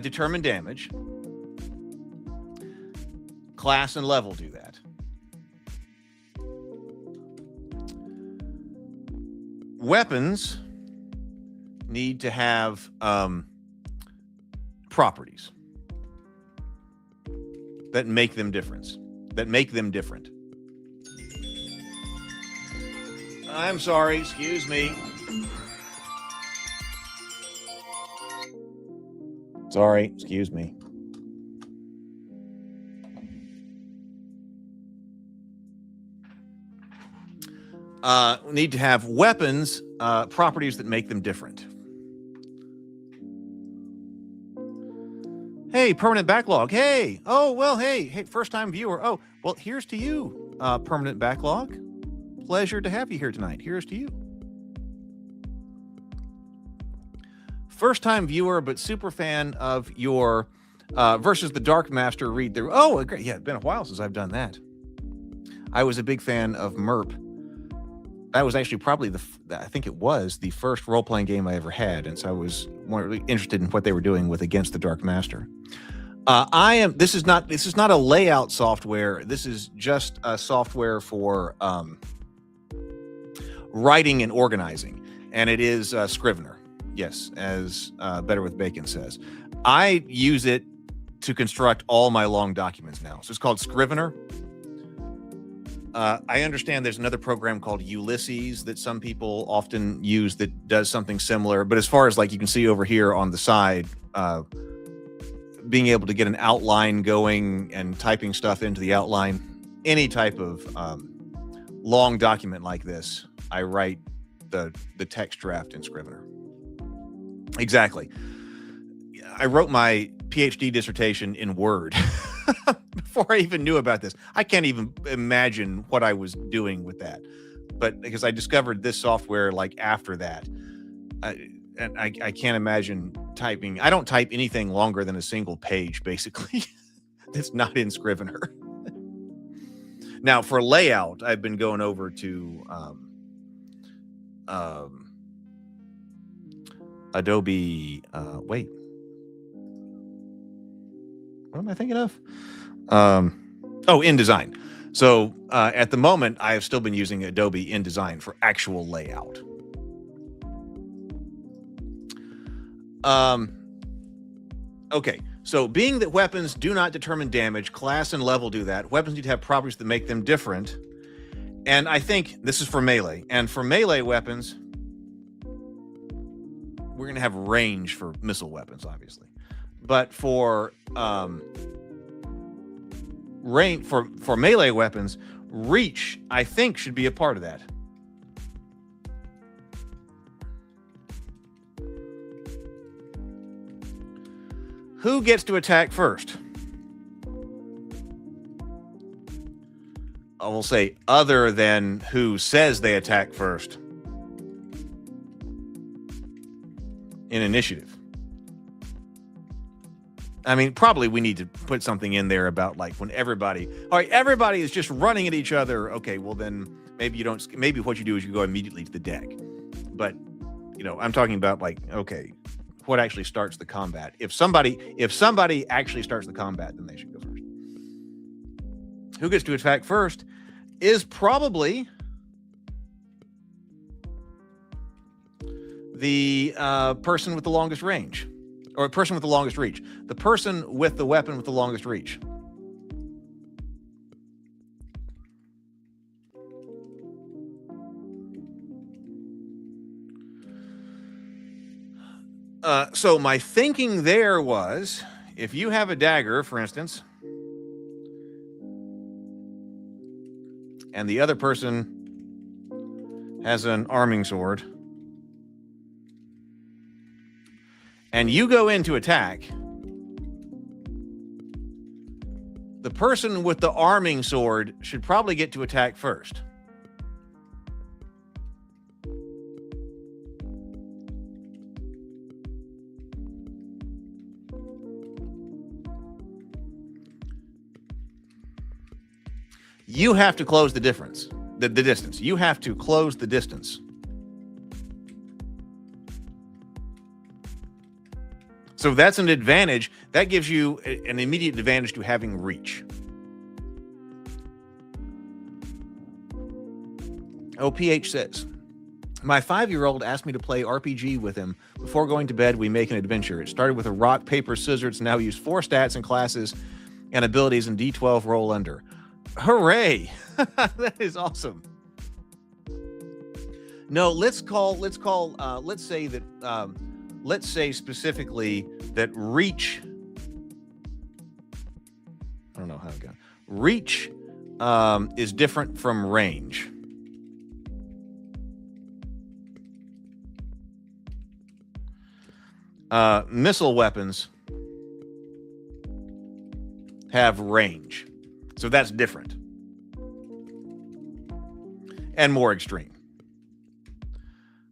determine damage, class and level do that. Weapons need to have properties that make them different. I'm sorry, excuse me. Sorry, excuse me. Need to have weapons, properties that make them different. Hey, permanent backlog. Hey. Oh, well, hey, first time viewer. Oh, well, here's to you, permanent backlog. Pleasure to have you here tonight. Here's to you. First time viewer, but super fan of your versus the Dark Master read through. Oh, great. Yeah, it's been a while since I've done that. I was a big fan of MERP. That was actually probably I think it was the first role-playing game I ever had, and so I was more interested in what they were doing with Against the Dark Master. This is not a layout software. This is just a software for writing and organizing, and it is Scrivener. Yes, as Better with Bacon says. I use it to construct all my long documents now. So it's called Scrivener. I understand there's another program called Ulysses that some people often use that does something similar. But as far as like you can see over here on the side, being able to get an outline going and typing stuff into the outline, any type of long document like this, I write the text draft in Scrivener. Exactly. I wrote my PhD dissertation in Word before I even knew about this. I can't even imagine what I was doing with that. But because I discovered this software like after that, I can't imagine typing. I don't type anything longer than a single page, basically. That's not in Scrivener. Now, for layout, I've been going over to Adobe. Wait. What am I thinking of? InDesign. So at the moment, I have still been using Adobe InDesign for actual layout. Okay, so being that weapons do not determine damage, class and level do that. Weapons need to have properties that make them different. And I think this is for melee. And for melee weapons, we're going to have range for missile weapons, obviously. But for range for melee weapons, reach, I think, should be a part of that. Who gets to attack first? I will say other than who says they attack first in initiative. I mean, probably we need to put something in there about like when everybody is just running at each other. Okay, well then maybe what you do is you go immediately to the deck. But, I'm talking about like, okay, what actually starts the combat? If somebody actually starts the combat, then they should go first. Who gets to attack first is probably the person with the longest range. Or a person with the longest reach. The person with the weapon with the longest reach. So my thinking there was, if you have a dagger, for instance, and the other person has an arming sword, and you go in to attack, the person with the arming sword should probably get to attack first. You have to close the difference, the distance. You have to close the distance. So that's an advantage. That gives you an immediate advantage to having reach. OPH says, my 5-year-old asked me to play RPG with him. Before going to bed, we make an adventure. It started with a rock, paper, scissors. Now we use 4 stats and classes and abilities and D12 roll under. Hooray! That is awesome. No, let's say specifically that reach. I don't know how to go. Reach is different from range. Missile weapons have range. So that's different and more extreme.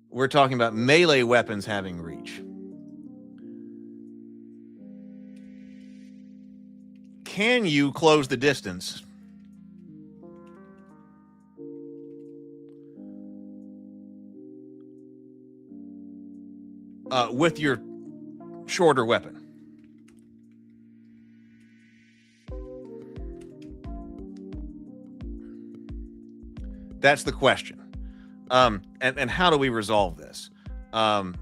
We're talking about melee weapons having reach. Can you close the distance with your shorter weapon? That's the question. And how do we resolve this? And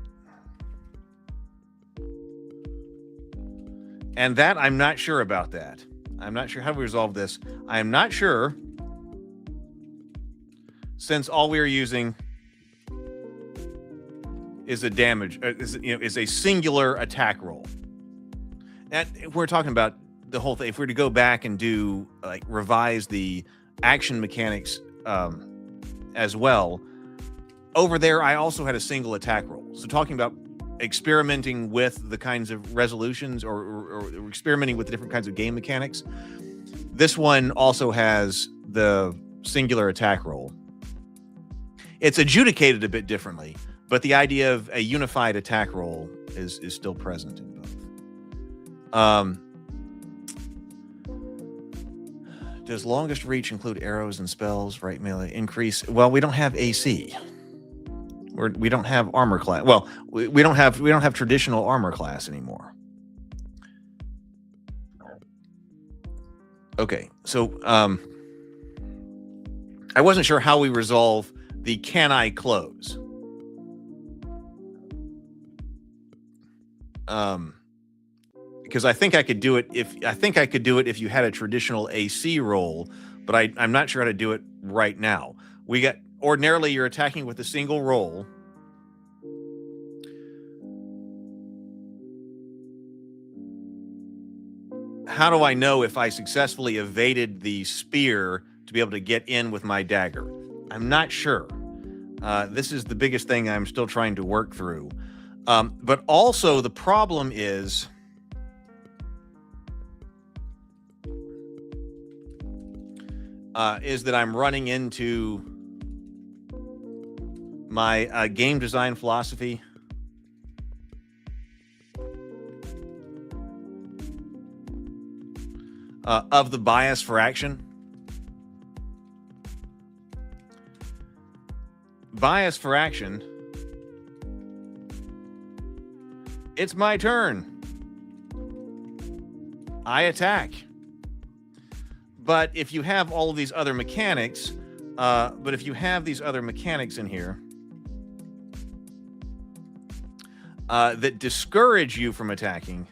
that I'm not sure about that. I'm not sure how we resolve this. I'm not sure, since all we are using is a damage, is a singular attack roll. And we're talking about the whole thing. If we were to go back and do revise the action mechanics as well, over there I also had a single attack roll. So talking about experimenting with the kinds of resolutions or experimenting with the different kinds of game mechanics, this one also has the singular attack roll. It's adjudicated a bit differently, but the idea of a unified attack roll is still present in both. Does longest reach include arrows and spells? Right, melee increase. Well, we don't have AC. We don't have armor class. Well, we don't have traditional armor class anymore. Okay, so I wasn't sure how we resolve the can I close. Because I think I could do it if you had a traditional AC roll, but I'm not sure how to do it right now. Ordinarily you're attacking with a single roll. How do I know if I successfully evaded the spear to be able to get in with my dagger? I'm not sure. This is the biggest thing I'm still trying to work through. But also the problem is that I'm running into my game design philosophy. Of the bias for action. Bias for action. It's my turn. I attack. But if you have all of these other mechanics, in here that discourage you from attacking,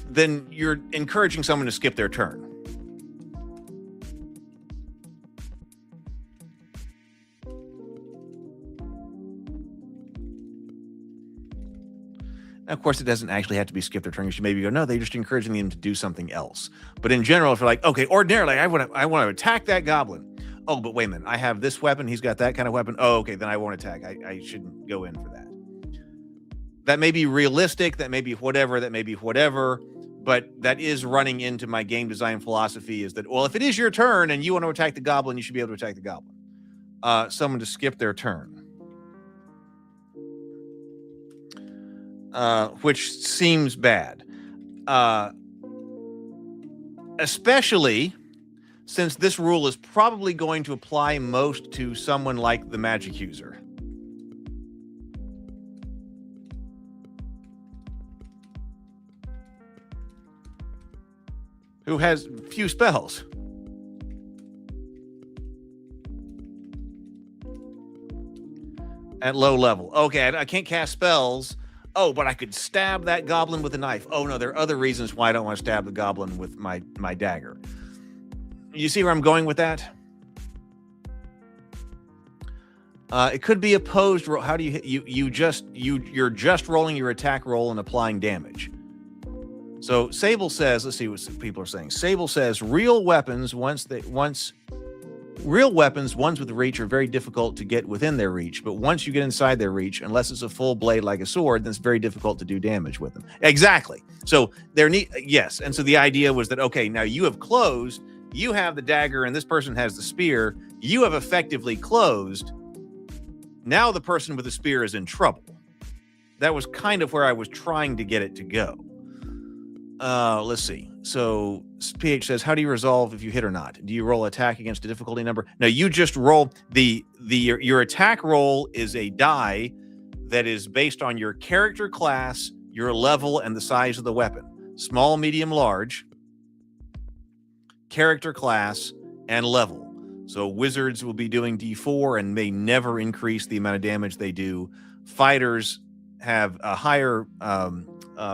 then you're encouraging someone to skip their turn. Of course, it doesn't actually have to be skip their turn. You should maybe go, no, they're just encouraging them to do something else. But in general, if you're like, okay, ordinarily, I want to attack that goblin. Oh, but wait a minute, I have this weapon. He's got that kind of weapon. Oh, okay, then I won't attack. I shouldn't go in for that. That may be realistic. That may be whatever. But that is running into my game design philosophy is that, well, if it is your turn and you want to attack the goblin, you should be able to attack the goblin. Someone to skip their turn. Which seems bad. Especially since this rule is probably going to apply most to someone like the magic user. Who has few spells. At low level. Okay, I can't cast spells. Oh, but I could stab that goblin with a knife. Oh, no, there are other reasons why I don't want to stab the goblin with my dagger. You see where I'm going with that? It could be opposed. How do you hit? You're just rolling your attack roll and applying damage. So Sable says, let's see what people are saying. Sable says real weapons, ones with reach are very difficult to get within their reach, but once you get inside their reach, unless it's a full blade like a sword, then it's very difficult to do damage with them. Exactly. So yes. And so the idea was that, okay, now you have closed, you have the dagger and this person has the spear. You have effectively closed. Now the person with the spear is in trouble. That was kind of where I was trying to get it to go. Let's see. So PH says, how do you resolve if you hit or not? Do you roll attack against a difficulty number? No, you just roll your attack roll is a die that is based on your character class, your level, and the size of the weapon. Small, medium, large, character class, and level. So wizards will be doing D4 and may never increase the amount of damage they do. Fighters have a higher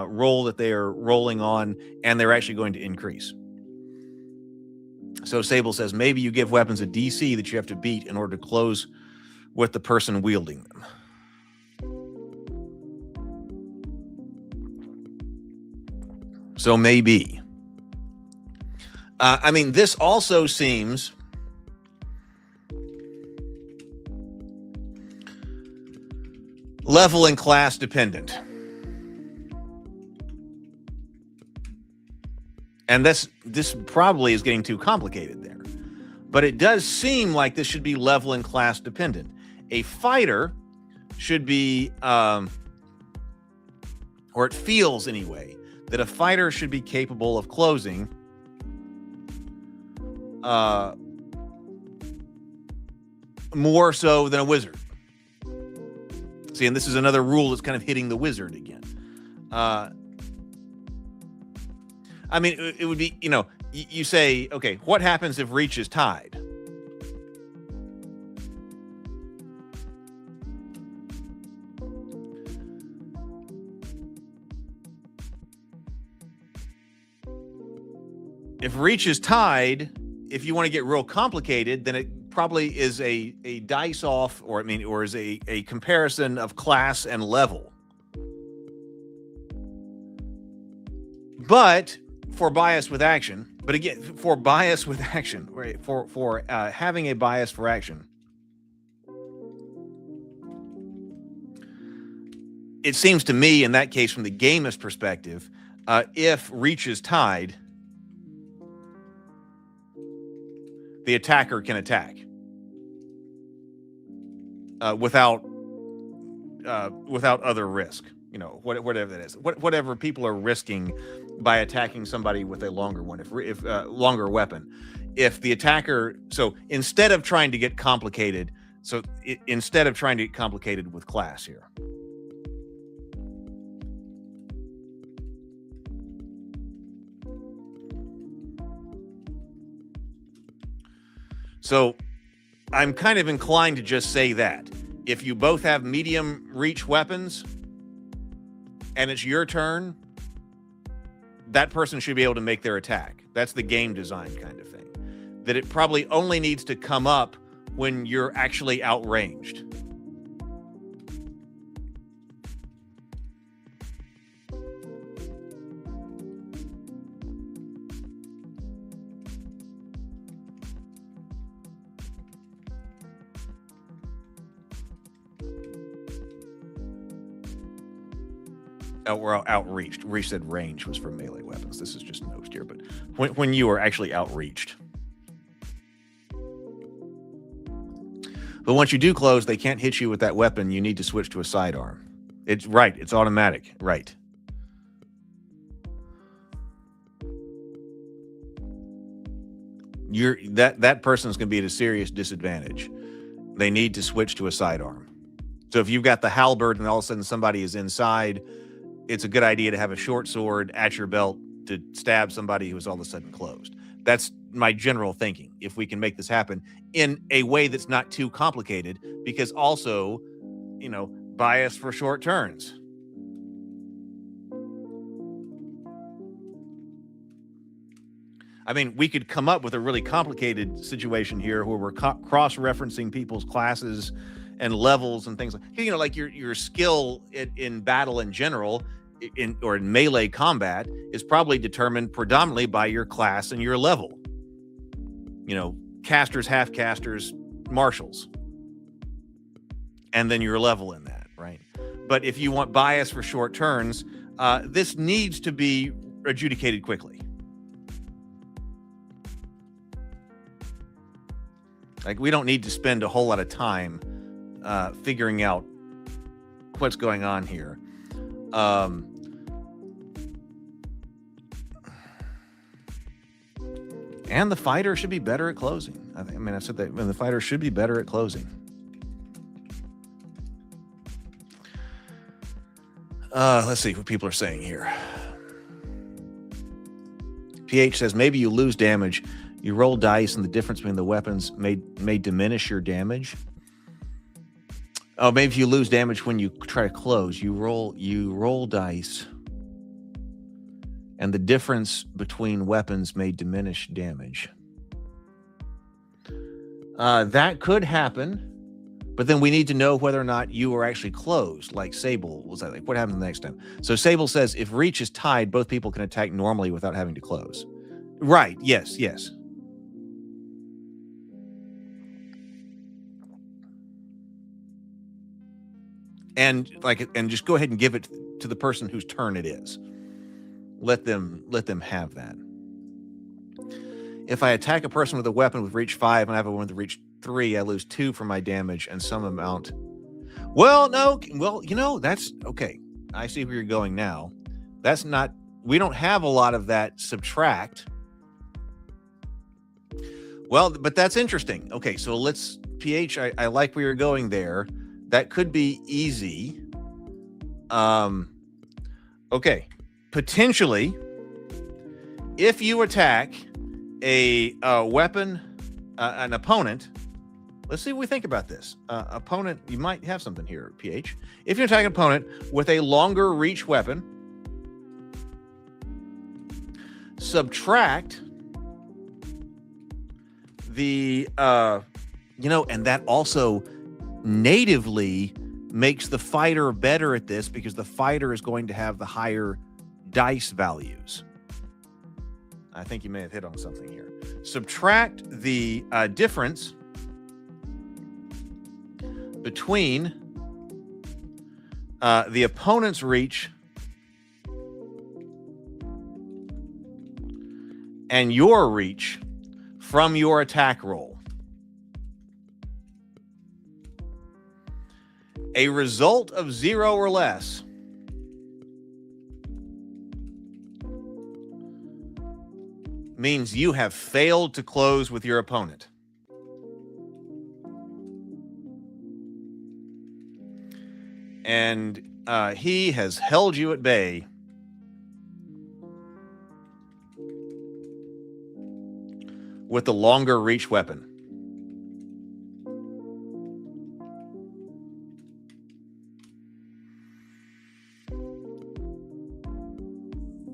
roll that they are rolling on, and they're actually going to increase. So Sable says, maybe you give weapons a DC that you have to beat in order to close with the person wielding them. So maybe. I mean, this also seems level and class dependent. And this probably is getting too complicated there. But it does seem like this should be level and class dependent. A fighter should be, or it feels anyway, that a fighter should be capable of closing more so than a wizard. See, and this is another rule that's kind of hitting the wizard again. I mean, it would be, you say, okay, what happens if reach is tied? If reach is tied, if you want to get real complicated, then it probably is a dice off, or is a comparison of class and level. But for bias with action, right? For having a bias for action, it seems to me in that case, from the game's perspective, if reach is tied, the attacker can attack without other risk. Whatever that is, whatever people are risking by attacking somebody with a longer one, if longer weapon. If the attacker, so instead of trying to get complicated with class here. So I'm kind of inclined to just say that if you both have medium reach weapons and it's your turn, that person should be able to make their attack. That's the game design kind of thing. That it probably only needs to come up when you're actually outranged. Or outreached. We said range was for melee weapons. This is just notes here, but when you are actually outreached. But once you do close, they can't hit you with that weapon. You need to switch to a sidearm. It's right. It's automatic. Right. That person's going to be at a serious disadvantage. They need to switch to a sidearm. So if you've got the halberd and all of a sudden somebody is inside, it's a good idea to have a short sword at your belt to stab somebody who is all of a sudden closed. That's my general thinking. If we can make this happen in a way that's not too complicated, because also, bias for short turns. I mean, we could come up with a really complicated situation here where we're cross-referencing people's classes and levels and things like your skill in battle in general, or in melee combat, is probably determined predominantly by your class and your level. Casters, half casters, marshals, and then your level in that, right? But if you want bias for short turns, this needs to be adjudicated quickly. Like, we don't need to spend a whole lot of time figuring out what's going on here. And the fighter should be better at closing. I said that the fighter should be better at closing. Let's see what people are saying here. PH says, maybe you lose damage. You roll dice, and the difference between the weapons may diminish your damage. Oh, maybe if you lose damage when you try to close, you roll dice, and the difference between weapons may diminish damage. That could happen, but then we need to know whether or not you are actually closed. Like Sable was like, what happens the next time? So Sable says, if reach is tied, both people can attack normally without having to close. Right? Yes. And just go ahead and give it to the person whose turn it is. Let them have that. If I attack a person with a weapon with reach 5 and I have a one with reach 3, I lose 2 for my damage and some amount. Well, no. Well, that's okay. I see where you're going now. That's not. We don't have a lot of that subtract. Well, but that's interesting. Okay, so let's PH. I like where you're going there. That could be easy. Okay. Potentially, if you attack a weapon, an opponent, let's see what we think about this. Opponent, you might have something here, PH. If you attack an opponent with a longer reach weapon, subtract the, and that also natively makes the fighter better at this because the fighter is going to have the higher dice values. I think you may have hit on something here. Subtract the difference between the opponent's reach and your reach from your attack roll. A result of 0 or less means you have failed to close with your opponent. And he has held you at bay with the longer reach weapon.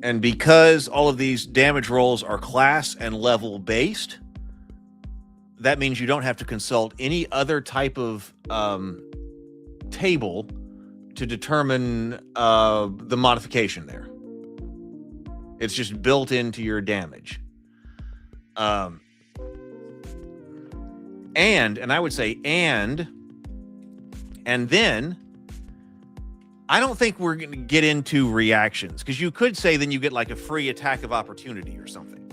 And because all of these damage rolls are class and level based, that means you don't have to consult any other type of table to determine the modification there. It's just built into your damage. And I would say, and then I don't think we're going to get into reactions, because you could say then you get like a free attack of opportunity or something.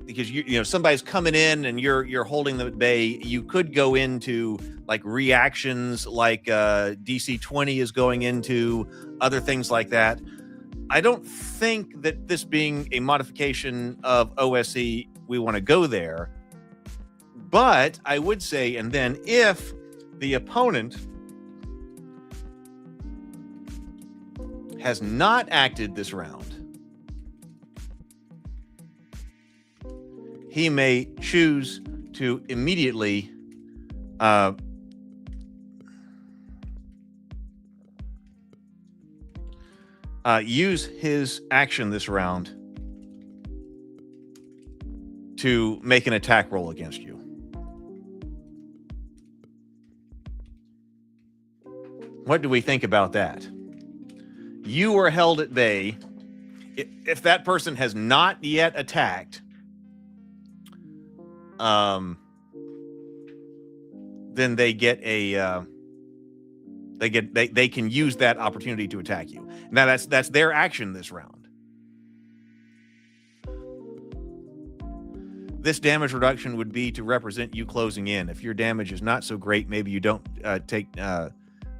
Because you know somebody's coming in and you're holding them at bay. You could go into like reactions, like DC 20 is going into other things like that. I don't think that this being a modification of OSE, we want to go there. But I would say, and then if the opponent has not acted this round, he may choose to immediately use his action this round to make an attack roll against you. What do we think about that? You are held at bay. If that person has not yet attacked, then they get a they can use that opportunity to attack you. Now that's their action this round. This damage reduction would be to represent you closing in. If your damage is not so great, maybe you don't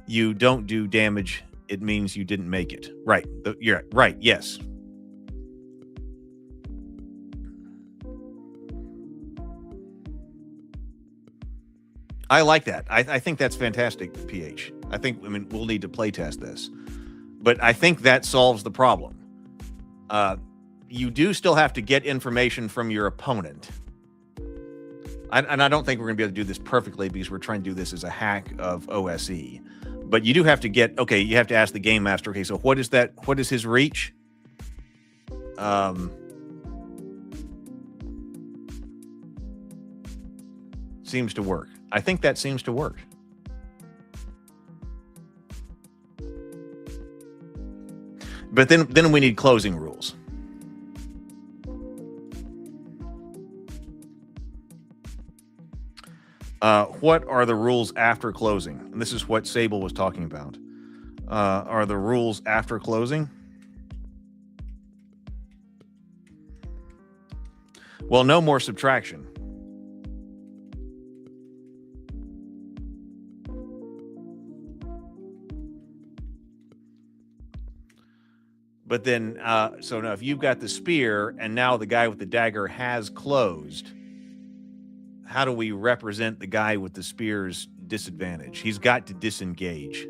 you don't do damage. It means you didn't make it. Right. You're right. Yes. I like that. I think that's fantastic, PH. I mean, we'll need to play test this, but I think that solves the problem. You do still have to get information from your opponent. And I don't think we're going to be able to do this perfectly because we're trying to do this as a hack of OSE. But you do have to get, okay, you have to ask the game master, okay, so what is that? What is his reach? Seems to work. I think that seems to work. But then we need closing rules. What are the rules after closing? And this is what Sable was talking about. Are the rules after closing? Well, no more subtraction. But then, so now if you've got the spear and now the guy with the dagger has closed, how do we represent the guy with the spear's disadvantage? He's got to disengage.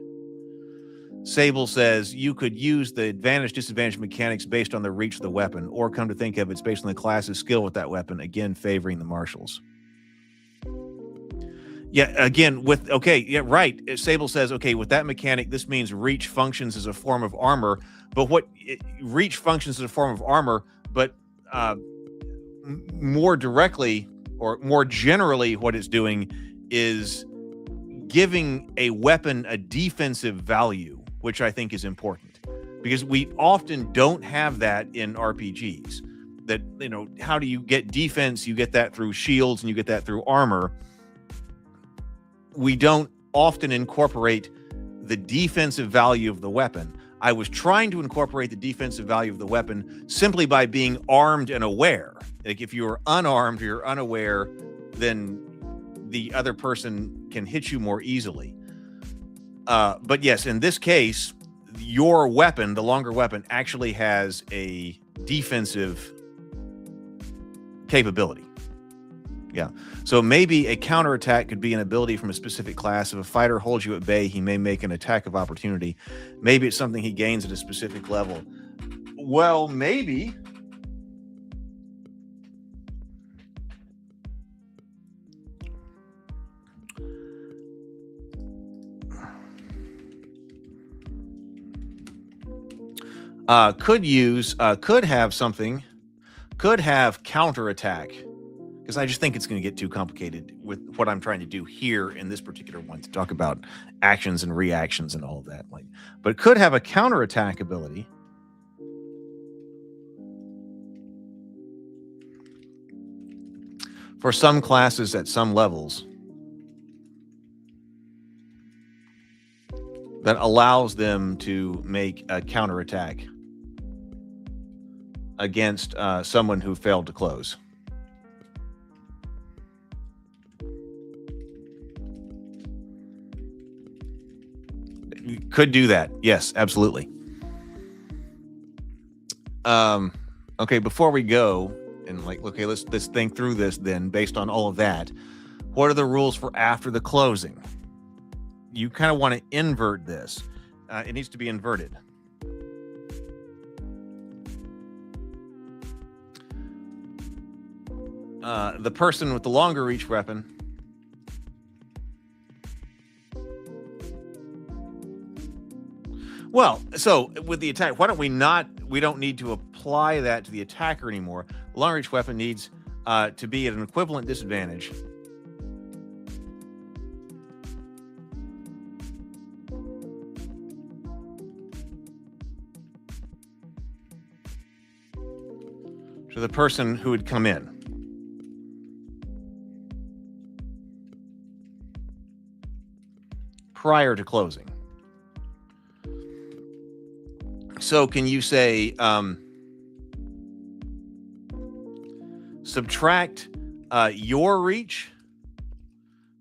Sable says you could use the advantage-disadvantage mechanics based on the reach of the weapon, or come to think of it, it's based on the class's skill with that weapon, again, favoring the marshals. Yeah, again, right. Sable says, okay, with that mechanic, this means reach functions as a form of armor. But reach functions as a form of armor, but more directly or more generally, what it's doing is giving a weapon a defensive value, which I think is important because we often don't have that in RPGs. That, you know, how do you get defense? You get that through shields and you get that through armor. We don't often incorporate the defensive value of the weapon. I was trying to incorporate the defensive value of the weapon simply by being armed and aware. Like if you're unarmed or you're unaware, then the other person can hit you more easily. But yes, in this case, your weapon, the longer weapon, actually has a defensive capability. Yeah. So maybe a counterattack could be an ability from a specific class. If a fighter holds you at bay, he may make an attack of opportunity. Maybe it's something he gains at a specific level. Well, maybe. Could have counterattack. Because I just think it's going to get too complicated with what I'm trying to do here in this particular one to talk about actions and reactions and all of that. But it could have a counterattack ability. For some classes at some levels. that allows them to make a counterattack against someone who failed to close. You could do that. Yes, absolutely. Okay, before we go and okay, let's think through this then based on all of that. What are the rules for after the closing? You kind of want to invert this. It needs to be inverted. The person with the longer reach weapon so with the attack, why don't we don't need to apply that to the attacker anymore. The long reach weapon needs to be at an equivalent disadvantage. To the person who would come in. Prior to closing. So can you say subtract your reach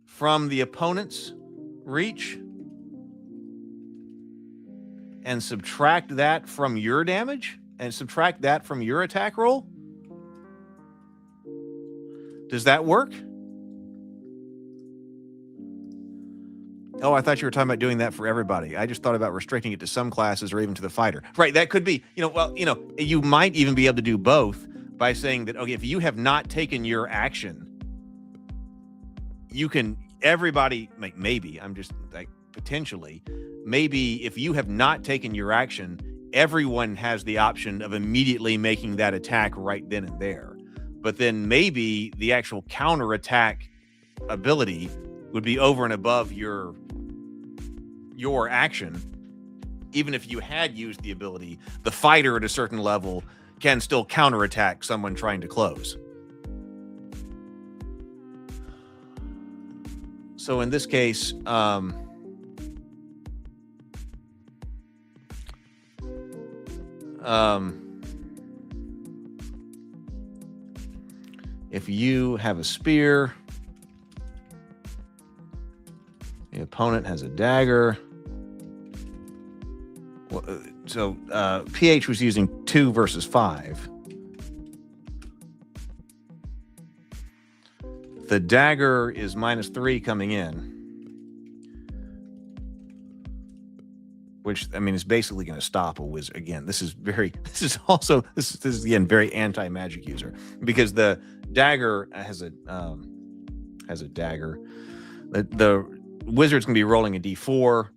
from the opponent's reach and subtract that from your damage and subtract that from your attack roll? Does that work? Oh, I thought you were talking about doing that for everybody. I just thought about restricting it to some classes or even to the fighter. Right, that could be, you might even be able to do both by saying that, okay, if you have not taken your action, everybody, maybe, I'm just potentially, maybe if you have not taken your action, everyone has the option of immediately making that attack right then and there. But then maybe the actual counterattack ability would be over and above your action. Even if you had used the ability, the fighter at a certain level can still counterattack someone trying to close. So in this case, if you have a spear, the opponent has a dagger. So PH was using 2 versus 5. The dagger is -3 coming in, which is basically going to stop a wizard. Again, this is again very anti-magic user, because the dagger has a dagger. The wizard's going to be rolling a d4.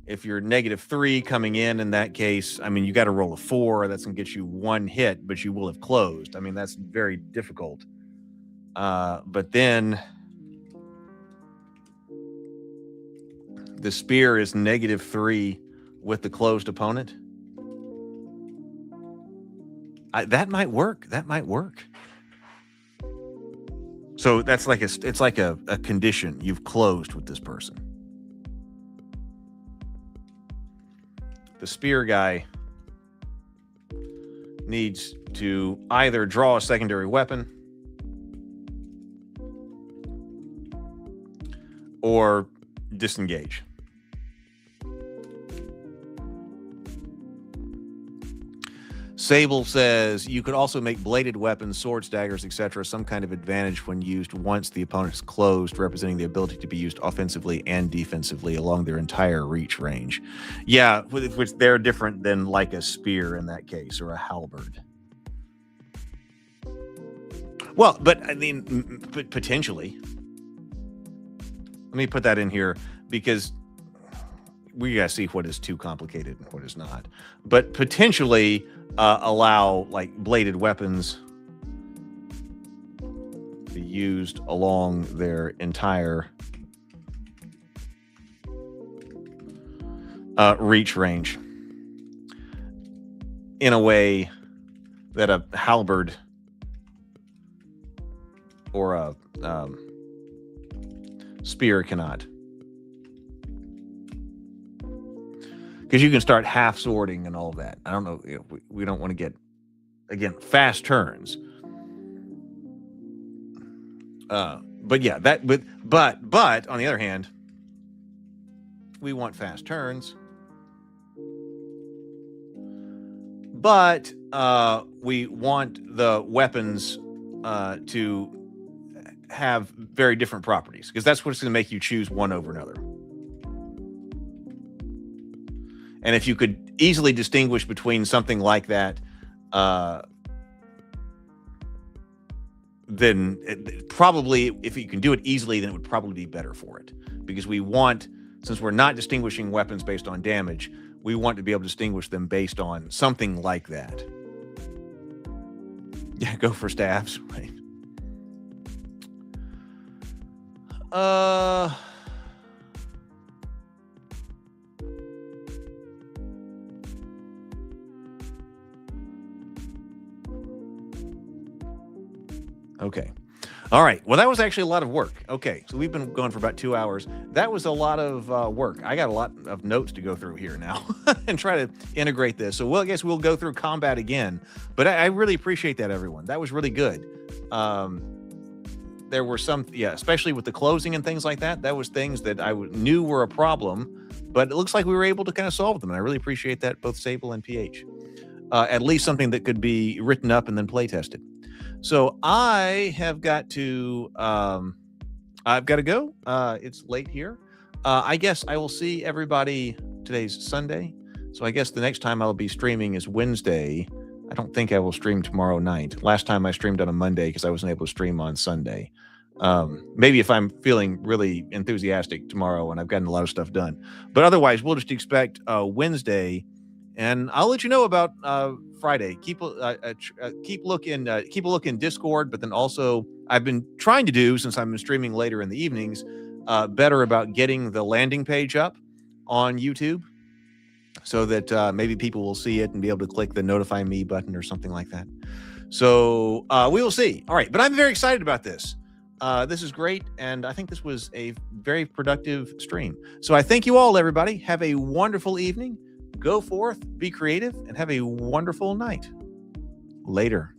If you're -3 coming in that case, you got to roll a 4. That's going to get you 1 hit, but you will have closed. That's very difficult. But then the spear is -3 with the closed opponent. That might work. So that's it's like a condition. You've closed with this person. The spear guy needs to either draw a secondary weapon or disengage. Sable says you could also make bladed weapons, swords, daggers, etc. some kind of advantage when used once the opponent is closed, representing the ability to be used offensively and defensively along their entire reach range. Yeah, which they're different than like a spear in that case, or a halberd. Well, but potentially. Let me put that in here because we gotta see what is too complicated and what is not. But potentially allow bladed weapons to be used along their entire reach range in a way that a halberd or a spear cannot. because you can start half sorting and all of that. I don't know if we don't want to get, again, fast turns. But yeah, but on the other hand, we want fast turns. But we want the weapons to have very different properties, because that's what's going to make you choose one over another. And if you could easily distinguish between something like that, then probably, if you can do it easily, then it would probably be better for it. Because we want, since we're not distinguishing weapons based on damage, we want to be able to distinguish them based on something like that. Yeah, go for staffs, right? Okay. All right. Well, that was actually a lot of work. Okay. So we've been going for about 2 hours. That was a lot of work. I got a lot of notes to go through here now and try to integrate this. So I guess we'll go through combat again. But I really appreciate that, everyone. That was really good. There were some, especially with the closing and things like that. That was things that I knew were a problem, but it looks like we were able to kind of solve them. And I really appreciate that, both Sable and PH. At least something that could be written up and then play tested. So I have got to, I've got to go. It's late here. I guess I will see everybody. Today's Sunday. So I guess the next time I'll be streaming is Wednesday. I don't think I will stream tomorrow night. Last time I streamed on a Monday because I wasn't able to stream on Sunday. Maybe if I'm feeling really enthusiastic tomorrow and I've gotten a lot of stuff done. But otherwise, we'll just expect Wednesday. And I'll let you know about Friday. Keep a look in Discord, but then also I've been trying to do, since I'm streaming later in the evenings, better about getting the landing page up on YouTube, so that maybe people will see it and be able to click the notify me button or something like that. So we will see. All right, but I'm very excited about this. This is great, and I think this was a very productive stream. So I thank you all, everybody. Have a wonderful evening. Go forth, be creative, and have a wonderful night. Later.